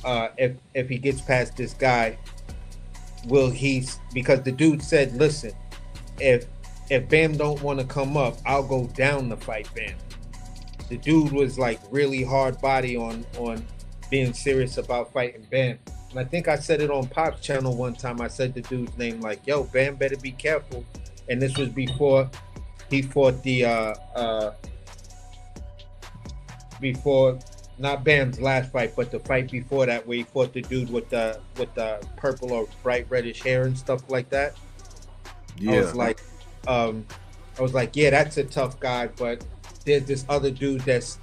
if he gets past this guy, will he? Because the dude said, listen, if Bam don't want to come up, I'll go down to fight Bam. The dude was like really hard body on being serious about fighting Bam. And I think I said it on Pop's channel one time. I said the dude's name, like, yo, Bam better be careful. And this was before he fought before not Bam's last fight, but the fight before that, where he fought the dude with the purple or bright reddish hair and stuff like that. Yeah. I was like, yeah, that's a tough guy, but there's this other dude that's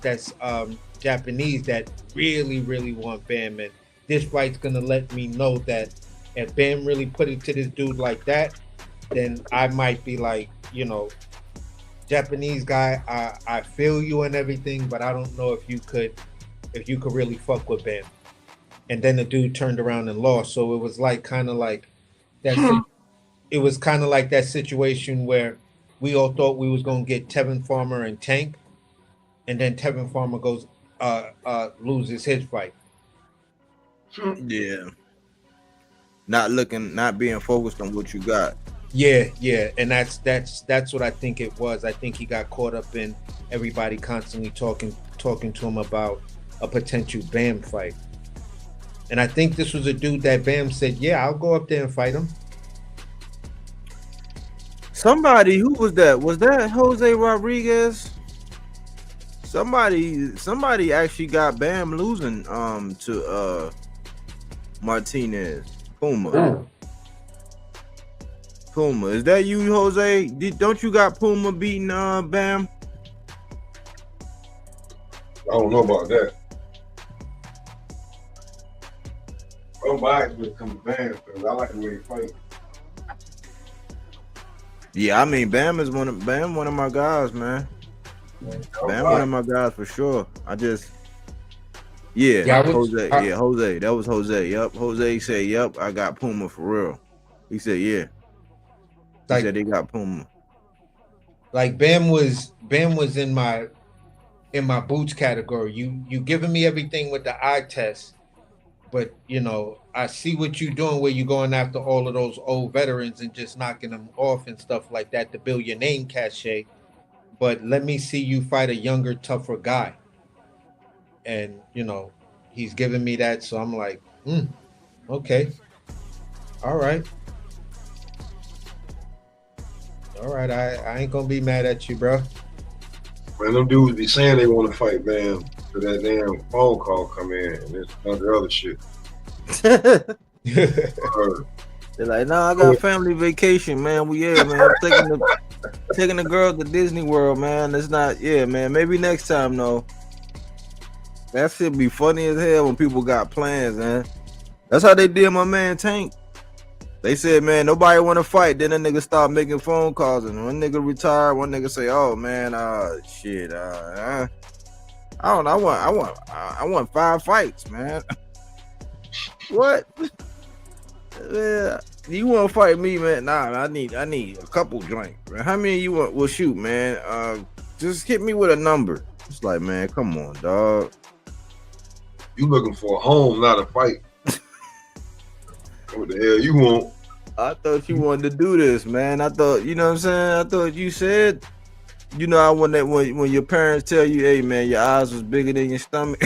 Japanese that really, really want Bam, and this fight's gonna let me know that if Bam really put it to this dude like that, then I might be like, you know, Japanese guy, I feel you and everything, but I don't know if you could really fuck with Bam. And then the dude turned around and lost. So it was like kind of like that. It was kind of like that situation where we all thought we was gonna get Tevin Farmer and Tank, and then Tevin Farmer goes loses his fight. Yeah. Not being focused on what you got. Yeah, and that's what I think it was. I think he got caught up in everybody constantly talking to him about a potential Bam fight. And I think this was a dude that Bam said, yeah, I'll go up there and fight him. Somebody, who was that? Was that Jose Rodriguez? Somebody actually got Bam losing to Martinez. Puma. Puma. Is that you, Jose? Don't you got Puma beating Bam? I don't know about that. I'm biased when it comes to Bam, because I like the way he fight. Yeah, I mean, Bam one of my guys, man. Bam one of my guys for sure. Jose. Jose. That was Jose. Yep. Jose said, yep, I got Puma for real. He said, yeah. He said they got Puma. Like Bam was in my boots category. You giving me everything with the eye test, but you know, I see what you're doing where you're going after all of those old veterans and just knocking them off and stuff like that to build your name cachet. But let me see you fight a younger, tougher guy. And you know, he's giving me that, so I'm like, okay, all right. All right, I ain't gonna be mad at you, bro. Man, them dudes be saying they want to fight, man. So that damn phone call come in and it's other shit. They're like, nah, I got family vacation, man. Man. I'm taking the girl to Disney World, man. It's not, man. Maybe next time, though. That shit be funny as hell when people got plans, man. That's how they did my man Tank. They said, man, nobody want to fight. Then a nigga start making phone calls, and one nigga retired. One nigga say, oh man, shit, I don't know. I want 5 fights, man. What? Yeah, you want to fight me, man? Nah, I need a couple drinks. Man. How many you want? Well, shoot, man. Just hit me with a number. It's like, man, come on, dog. You looking for a home, not a fight. What the hell you want? I thought you wanted to do this, man. I thought, you know what I'm saying? I thought you said, you know, I want that when your parents tell you, hey, man, your eyes was bigger than your stomach.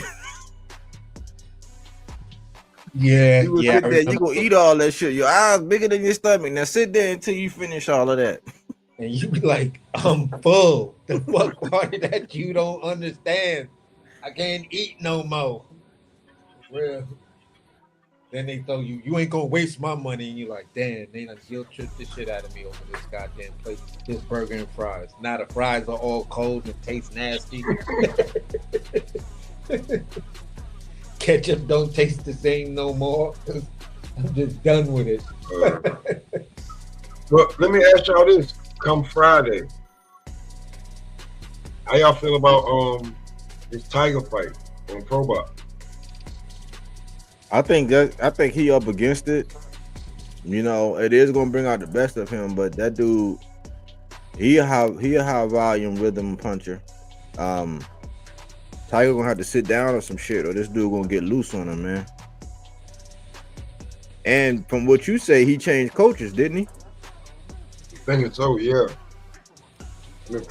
Yeah, you yeah. Sit there, you gonna eat all that shit. Your eyes bigger than your stomach. Now sit there until you finish all of that. And you be like, I'm full. The fuck part of that you don't understand. I can't eat no more. Real. Then they throw you ain't gonna waste my money, and you're like, damn, they done guilt tripped the shit out of me over this goddamn place. This burger and fries. Now the fries are all cold and taste nasty. Ketchup don't taste the same no more. I'm just done with it. But let me ask y'all this: come Friday, how y'all feel about this Tiger fight on Pro Box? I think he up against it. You know, it is gonna bring out the best of him, but that dude, he a high volume rhythm puncher. Tiger gonna have to sit down or some shit, or this dude gonna get loose on him, man. And from what you say, he changed coaches, didn't he? I think so, yeah.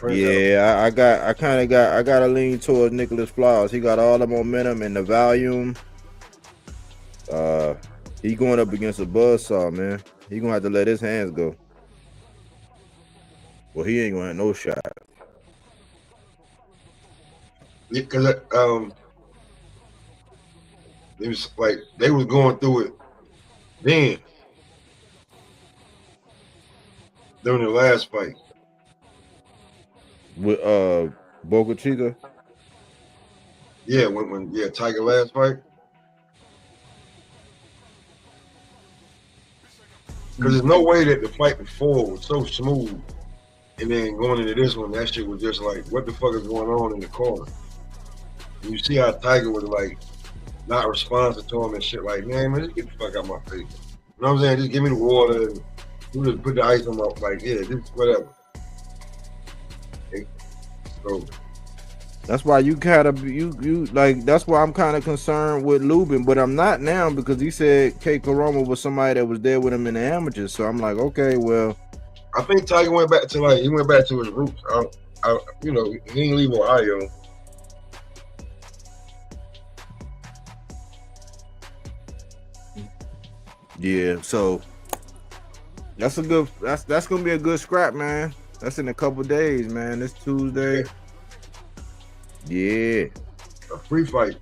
Yeah, I gotta lean towards Nicholas Flowers. He got all the momentum and the volume. He going up against a buzzsaw, man. He gonna have to let his hands go. Well, he ain't gonna have no shot. Yeah, because it was like they was going through it then during the last fight With Boca Chica. Yeah, when Tiger last fight. Because there's no way that the fight before was so smooth, and then going into this one, that shit was just like, what the fuck is going on in the corner? And you see how Tiger was like not responsive to him and shit, like, man, just get the fuck out of my face. You know what I'm saying? Just give me the water and you just put the ice on my, like, yeah, just whatever. So that's why you gotta you like. That's why I'm kind of concerned with Lubin, but I'm not now because he said K. Karoma was somebody that was there with him in the amateurs. So I'm like, okay, well, I think Tiger went back to his roots. You know, he didn't leave Ohio. Yeah, so that's gonna be a good scrap, man. That's in a couple days, man. This Tuesday. Yeah. A free fight.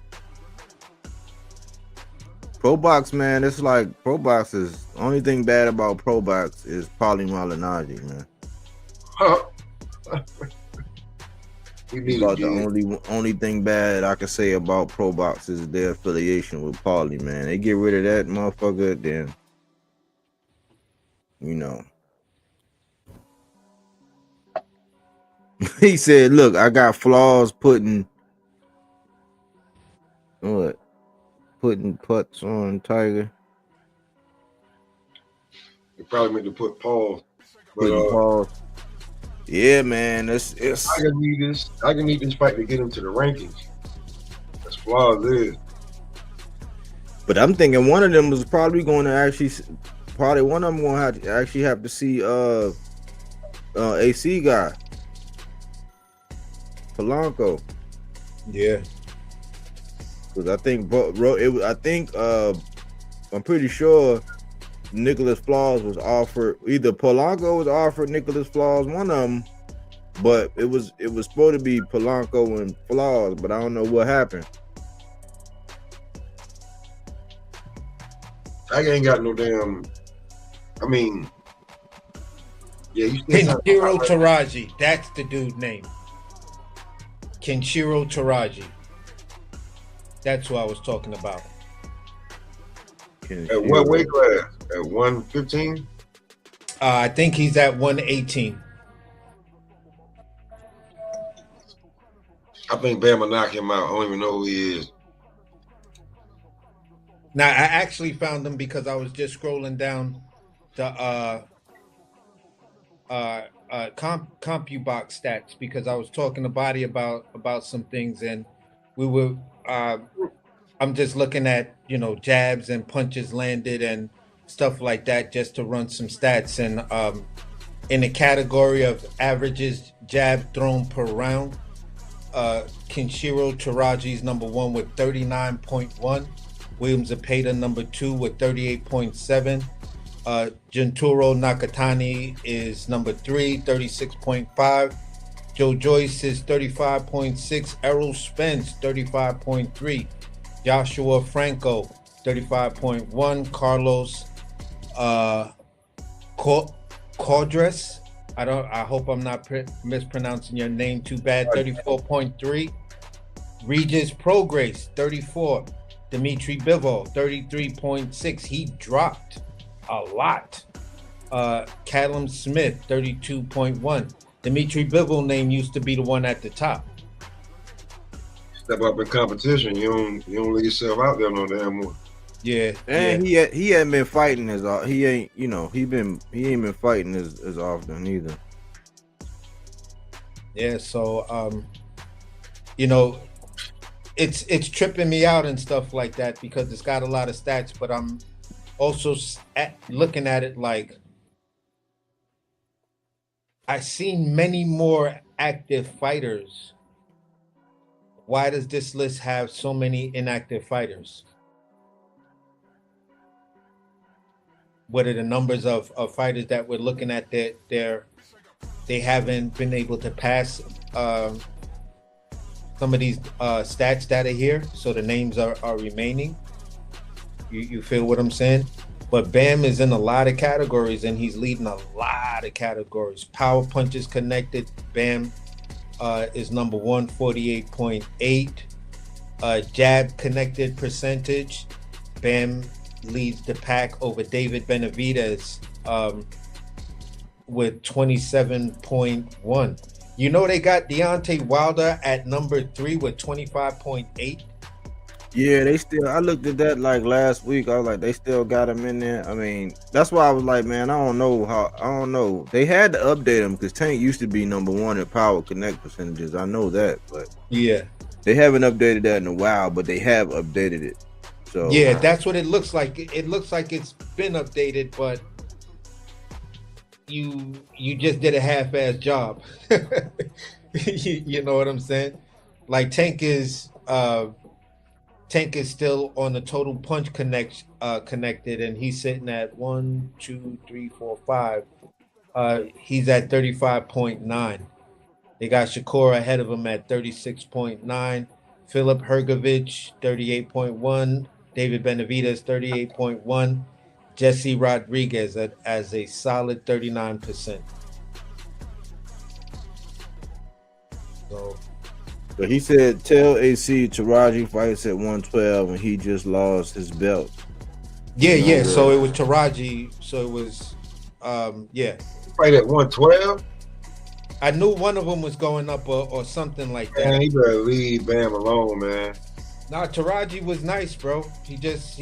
Pro Box, man. It's like Pro Box is only thing bad about Pro Box is Paulie Malignaggi, man. Huh. About the only thing bad I can say about Pro Box is their affiliation with Paulie, man. They get rid of that motherfucker, then you know. He said, look, I got flaws putting putts on Tiger. They probably meant to put pause. Pause. Yeah, man. It's I can need this fight to get him to the rankings. That's flaws is. But I'm thinking one of them was probably going to one of them going to have to see AC guy. Polanco. Yeah. Because I'm pretty sure Nicholas Flaws was offered. Either Polanco was offered Nicholas Flaws, one of them, but it was supposed to be Polanco and Flaws, but I don't know what happened. I ain't got no damn. I mean, yeah, you still Kenshiro Taraji. That's the dude name. Kenshiro Taraji. That's who I was talking about. At what weight class? At 115? I think he's at 118. I think Bam will knock him out. I don't even know who he is. Now, I actually found him because I was just scrolling down the CompuBox stats because I was talking to Body about some things, and we were I'm just looking at, you know, jabs and punches landed and stuff like that just to run some stats. And in the category of averages jab thrown per round, Kenshiro Taraji's number 1 with 39.1. Williams Zepeda number 2 with 38.7. Genturo Nakatani is number 3, 36.5. Joe Joyce is 35.6. Errol Spence, 35.3. Joshua Franco, 35.1. Carlos Cordres, I hope I'm not mispronouncing your name too bad, 34.3. Regis Prograis, 34. Dimitri Bivol, 33.6. He dropped a lot. Callum Smith, 32.1. Dimitri Bivol name used to be the one at the top. Step up in competition. You don't leave yourself out there no damn more. Yeah, and he hadn't been fighting as he ain't been fighting as often either. Yeah, so you know, it's tripping me out and stuff like that because it's got a lot of stats, but I'm also looking at it like I've seen many more active fighters. Why does this list have so many inactive fighters? What are the numbers of fighters that we're looking at that they haven't been able to pass some of these stats that are here, so the names are remaining? You feel what I'm saying? But Bam is in a lot of categories, and he's leading a lot of categories. Power punches connected, Bam is number 1, 48.8. Jab connected percentage, Bam leads the pack over David Benavidez with 27.1. You know, they got Deontay Wilder at number 3 with 25.8. Yeah, they still. I looked at that like last week. I was like, they still got him in there. I mean, that's why I was like, man, I don't know. They had to update him because Tank used to be number 1 in power connect percentages. I know that, but yeah, they haven't updated that in a while. But they have updated it. So yeah, that's what it looks like. It looks like it's been updated, but you just did a half-ass job. You know what I'm saying? Like Tank is still on the total punch connected, and he's sitting at 1, 2, 3, 4, 5. He's at 35.9. They got Shakur ahead of him at 36.9. Philip Hergovich, 38.1. David Benavidez, 38.1. Jesse Rodriguez as a solid 39%. So he said, tell AC Taraji fights at 112 and he just lost his belt. Yeah. So it was Taraji. So it was, yeah. Fight at 112? I knew one of them was going up or something like that. Man, he better leave Bam alone, man. Nah, Taraji was nice, bro. He just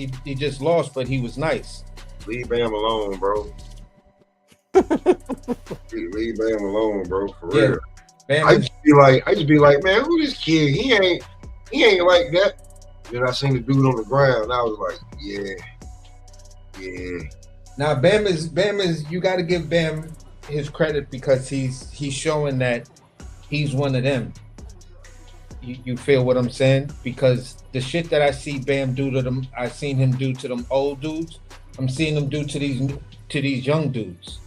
lost, but he was nice. Leave Bam alone, bro. Leave Bam alone, bro. For real. I just be like, man, who this kid? He ain't like that. Then I seen the dude on the ground. I was like, yeah. Now Bam is. You got to give Bam his credit because he's showing that he's one of them. You feel what I'm saying? Because the shit that I see Bam do to them, I seen him do to them old dudes. I'm seeing them do to these young dudes.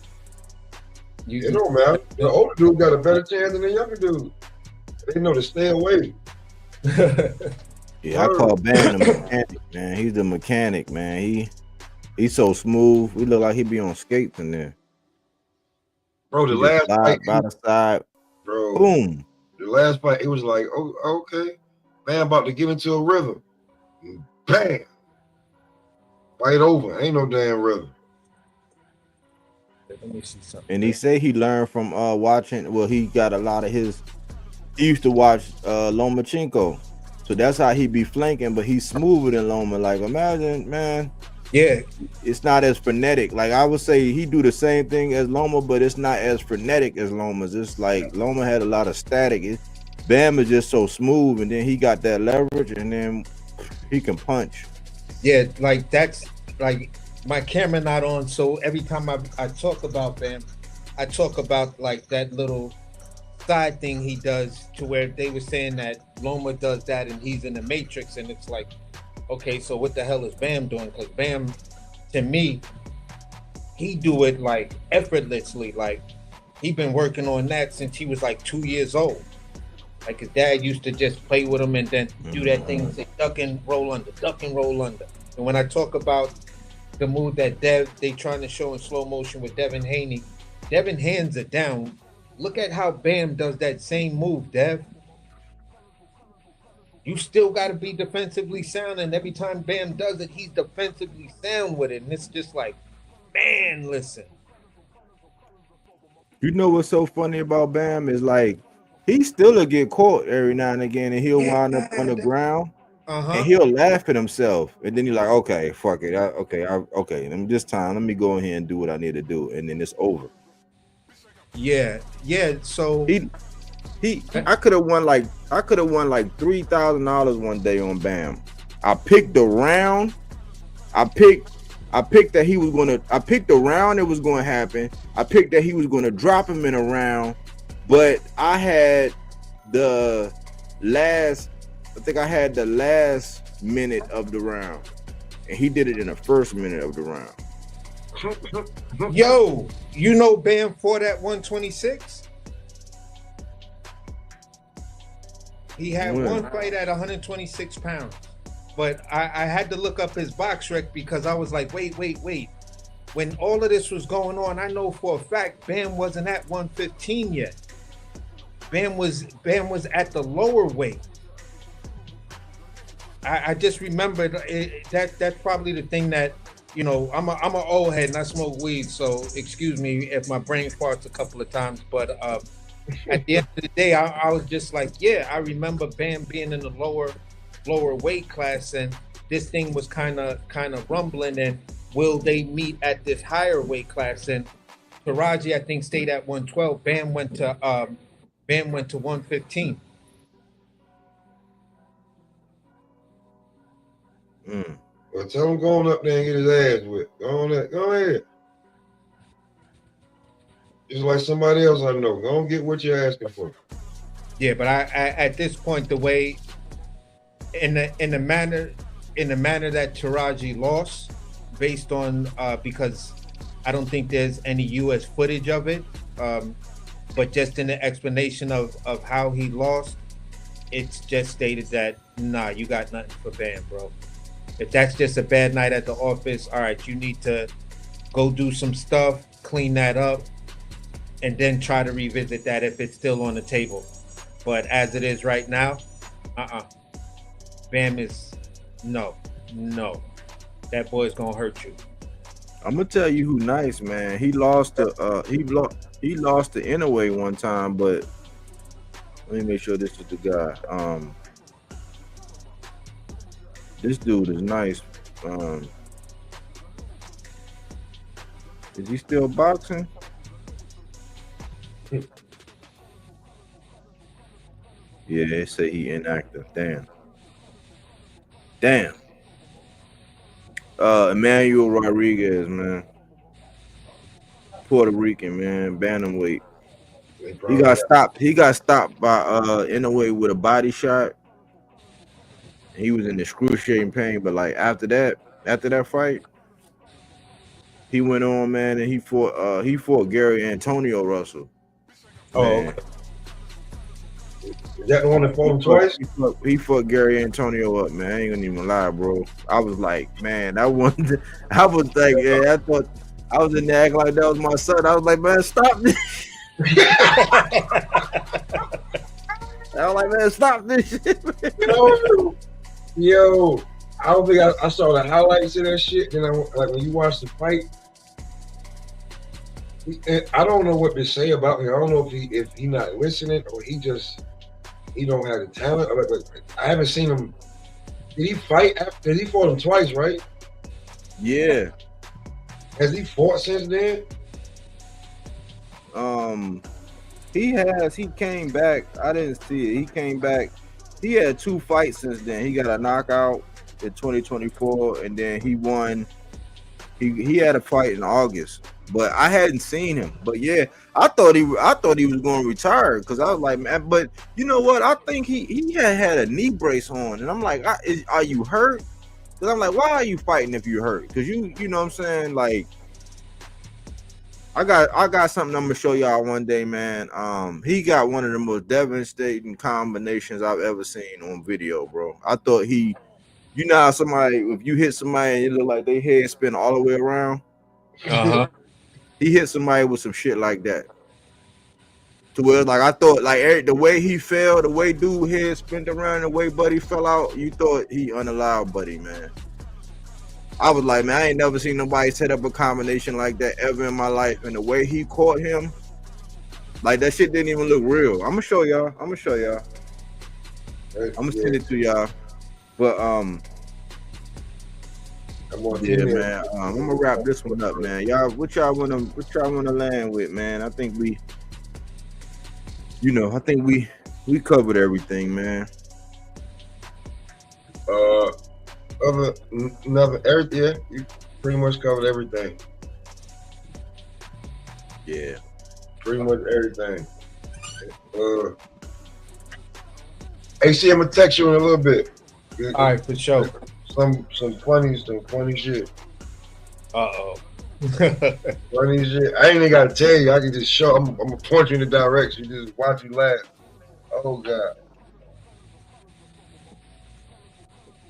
It don't matter. The older dude got a better chance than the younger dude. They know to stay away. Yeah, I call Bam the mechanic, man. He's the mechanic, man. He's so smooth. We look like he be on skates in there. Bro, the last fight by the side, bro. boom. The last fight, it was like, oh, okay, Bam about to get into a rhythm. Bam, fight over. Ain't no damn rhythm. Let me see something. And he say he learned from watching. Well, he got a lot of his. He used to watch Lomachenko, so that's how he be flanking. But he's smoother than Loma. Like, imagine, man. Yeah, it's not as frenetic. Like, I would say he do the same thing as Loma, but it's not as frenetic as Loma's. It's like Loma had a lot of static. Bam is just so smooth, and then he got that leverage, and then he can punch. Yeah, like that's like my camera not on, so every time I talk about Bam, I talk about like that little side thing he does, to where they were saying that Loma does that and he's in the Matrix, and it's like, okay, so what the hell is Bam doing? Because Bam, to me, he do it like effortlessly. Like, he been working on that since he was like 2 years old. Like, his dad used to just play with him and then do that thing, say duck and roll under, duck and roll under. And when I talk about the move that they trying to show in slow motion with Devin Haney, Devin hands it down. Look at how Bam does that same move, Dev. You still got to be defensively sound, and every time Bam does it, he's defensively sound with it, and it's just like, man, listen. You know what's so funny about Bam is, like, he still will get caught every now and again, and he'll wind up on the ground, and he'll laugh at himself, and then you're like, okay, fuck it, okay, this time let me go in here and do what I need to do, and then it's over. Yeah. So I could have won like $3,000 one day on Bam. I picked the round. I picked that he was gonna. I picked the round that was going to happen. I picked that he was going to drop him in a round, but I had the last. I think I had the last minute of the round, and he did it in the first minute of the round. Yo, you know Bam fought at 126? He had one fight at 126 pounds. But I had to look up his box rec because I was like, wait. When all of this was going on, I know for a fact Bam wasn't at 115 yet. Bam was at the lower weight. I just remembered that's probably the thing that, you know, I'm an old head and I smoke weed, so excuse me if my brain farts a couple of times. But at the end of the day, I was just like, yeah, I remember Bam being in the lower weight class, and this thing was kind of rumbling. And will they meet at this higher weight class? And Taraji, I think, stayed at 112. Bam went to 115. Well, tell him going up there and get his ass whipped. Go ahead. Just like somebody else I know. Go and get what you're asking for. Yeah, but I at this point, the way in the manner that Taraji lost, based on because I don't think there's any US footage of it, but just in the explanation of how he lost, it's just stated that nah, you got nothing for Bam, bro. If that's just a bad night at the office, all right, you need to go do some stuff, clean that up, and then try to revisit that if it's still on the table. But as it is right now, Bam is no. That boy's gonna hurt you. I'm gonna tell you who nice, man. He lost to Inouye one time, but let me make sure this is the guy. This dude is nice. Is he still boxing? Yeah, they say he inactive. Damn. Emmanuel Rodriguez, man. Puerto Rican, man. Bantamweight. He got stopped by Inouye with a body shot. He was in excruciating pain, but like after that fight, He went on, man, and he fought Gary Antonio Russell. Oh, Man. okay. Is that the one that fought him twice? He fought Gary Antonio up, man. I ain't gonna even lie, bro. I was like, man, that one. I was like, yeah, I thought I was in there acting like that was my son. I was like, man, stop this. I was like, man, stop this shit. Yo, I don't think I saw the highlights of that shit. And like when you watch the fight, I don't know what to say about him. I don't know if he not listening or he don't have the talent. I haven't seen him. Did he fight after? He fought him twice, right? Yeah. Has he fought since then? He has. He came back. I didn't see it. He came back. He had 2 fights since then. He got a knockout in 2024, and then he won. He had a fight in August, but I hadn't seen him. But yeah, I thought he was going to retire because I was like, man. But you know what? I think he had a knee brace on, and I'm like, are you hurt? Because I'm like, why are you fighting if you're hurt? Because you know what I'm saying? Like, I got something I'm gonna show y'all one day, man. He got one of the most devastating combinations I've ever seen on video, bro. I thought you know how somebody, if you hit somebody and it look like their head spin all the way around. Uh-huh. He hit somebody with some shit like that. To where like I thought like the way he fell, the way dude head spun around, the way Buddy fell out, you thought he unallowed Buddy, man. I was like, man, I ain't never seen nobody set up a combination like that ever in my life. And the way he caught him, like that shit didn't even look real. I'm gonna show y'all. I'm gonna send it to y'all. But yeah, man. I'm gonna wrap this one up, man. Y'all, what y'all wanna land with, man? I think we covered everything, man. Yeah, you pretty much covered everything. Yeah, pretty much everything. AC, I'm gonna text you in a little bit. All right, for sure. Some funny shit. Uh-oh. Funny shit. I ain't even gotta tell you. I can just show. I'm gonna point you in the direction. Just watch you laugh. Oh God.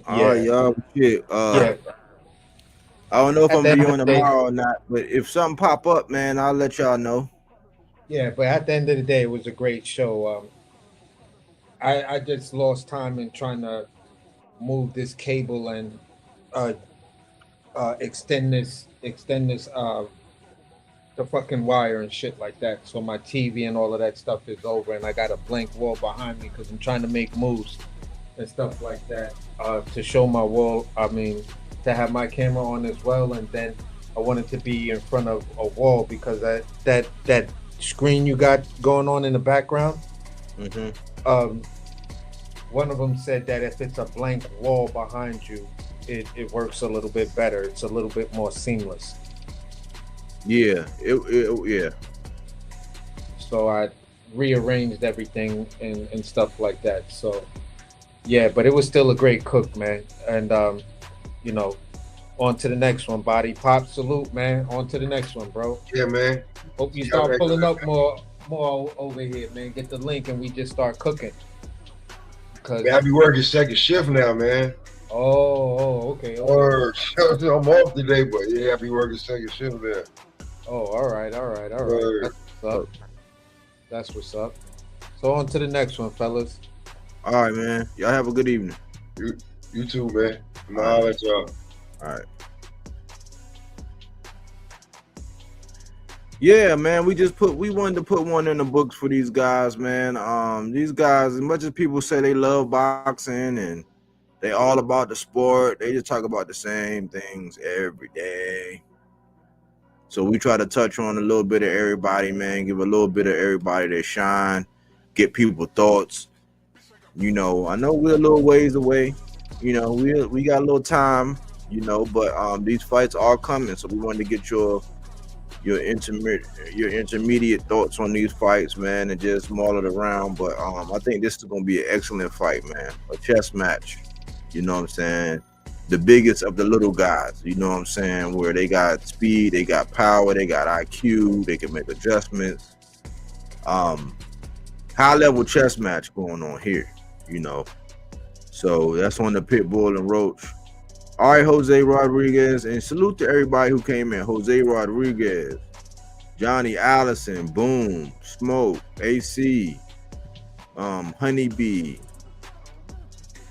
All right, y'all. Shit. Yeah. I don't know if I'm gonna be on tomorrow or not, but if something pop up, man, I'll let y'all know. Yeah, but at the end of the day, it was a great show. I just lost time in trying to move this cable and extend this the fucking wire and shit like that. So my TV and all of that stuff is over, and I got a blank wall behind me because I'm trying to make moves and stuff like that to show my wall. I mean, to have my camera on as well, and then I wanted to be in front of a wall because that screen you got going on in the background. Mm-hmm. One of them said that if it's a blank wall behind you, it works a little bit better. It's a little bit more seamless. Yeah, yeah. So I rearranged everything and stuff like that. So yeah, but it was still a great cook, man. And you know, on to the next one. Body Pop, salute, man. On to the next one, bro. Yeah, man. Hope you start pulling up more over here, man. Get the link and we just start cooking. Cause I be working second shift now, man. Okay. Or I'm off today, but yeah, I be working second shift now. Oh, all right. That's what's up. So on to the next one, fellas. All right, man. Y'all have a good evening. You too, man. I'll let y'all. All right. Yeah, man. We wanted to put one in the books for these guys, man. These guys, as much as people say they love boxing and they all about the sport, they just talk about the same things every day. So we try to touch on a little bit of everybody, man. Give a little bit of everybody their shine. Get people thoughts. You know, I know we're a little ways away. You know, we got a little time. You know, but these fights are coming, so we wanted to get your intermediate thoughts on these fights, man, and just maul it around. But I think this is gonna be an excellent fight, man. A chess match. You know what I'm saying? the biggest of the little guys. You know what I'm saying? Where they got speed, they got power, they got IQ, they can make adjustments. High level chess match going on here, you know. So that's on the Pitbull and Roach. All right, Jose Rodriguez, and salute to everybody who came in. Jose Rodriguez, Johnny Allison, Boom, Smoke, AC, Honeybee,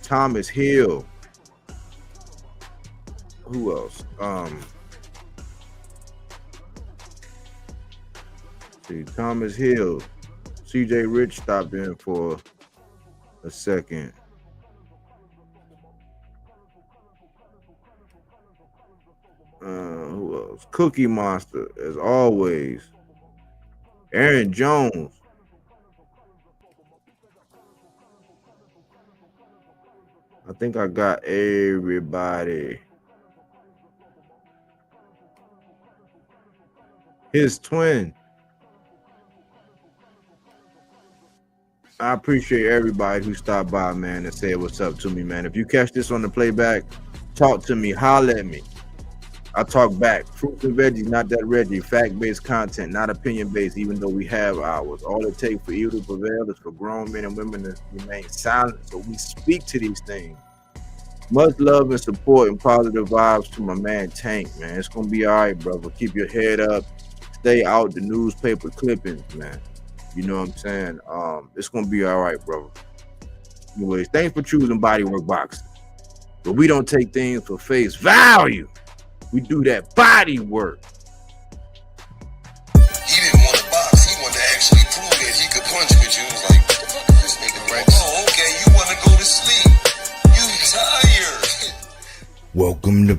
Thomas Hill. Who else? See, Thomas Hill, CJ Rich stopped in for a second. Who else? Cookie Monster, as always. Aaron Jones. I think I got everybody. His twin. I appreciate everybody who stopped by, man, and said what's up to me, man. If you catch this on the playback, talk to me, holler at me. I talk back. Fruits and veggies, not that Reggie. Fact-based content, not opinion-based, even though we have ours. All it takes for evil to prevail is for grown men and women to remain silent, so we speak to these things. Much love and support and positive vibes to my man Tank, man. It's going to be all right, brother. Keep your head up. Stay out the newspaper clippings, man. You know what I'm saying? It's going to be all right, brother. Anyways, thanks for choosing Bodywork Boxing. But we don't take things for face value. We do that body work. He didn't want to box. He wanted to actually prove that he could punch with you. He was like, what the fuck is this nigga, right? Oh, okay. You want to go to sleep. You tired. Welcome to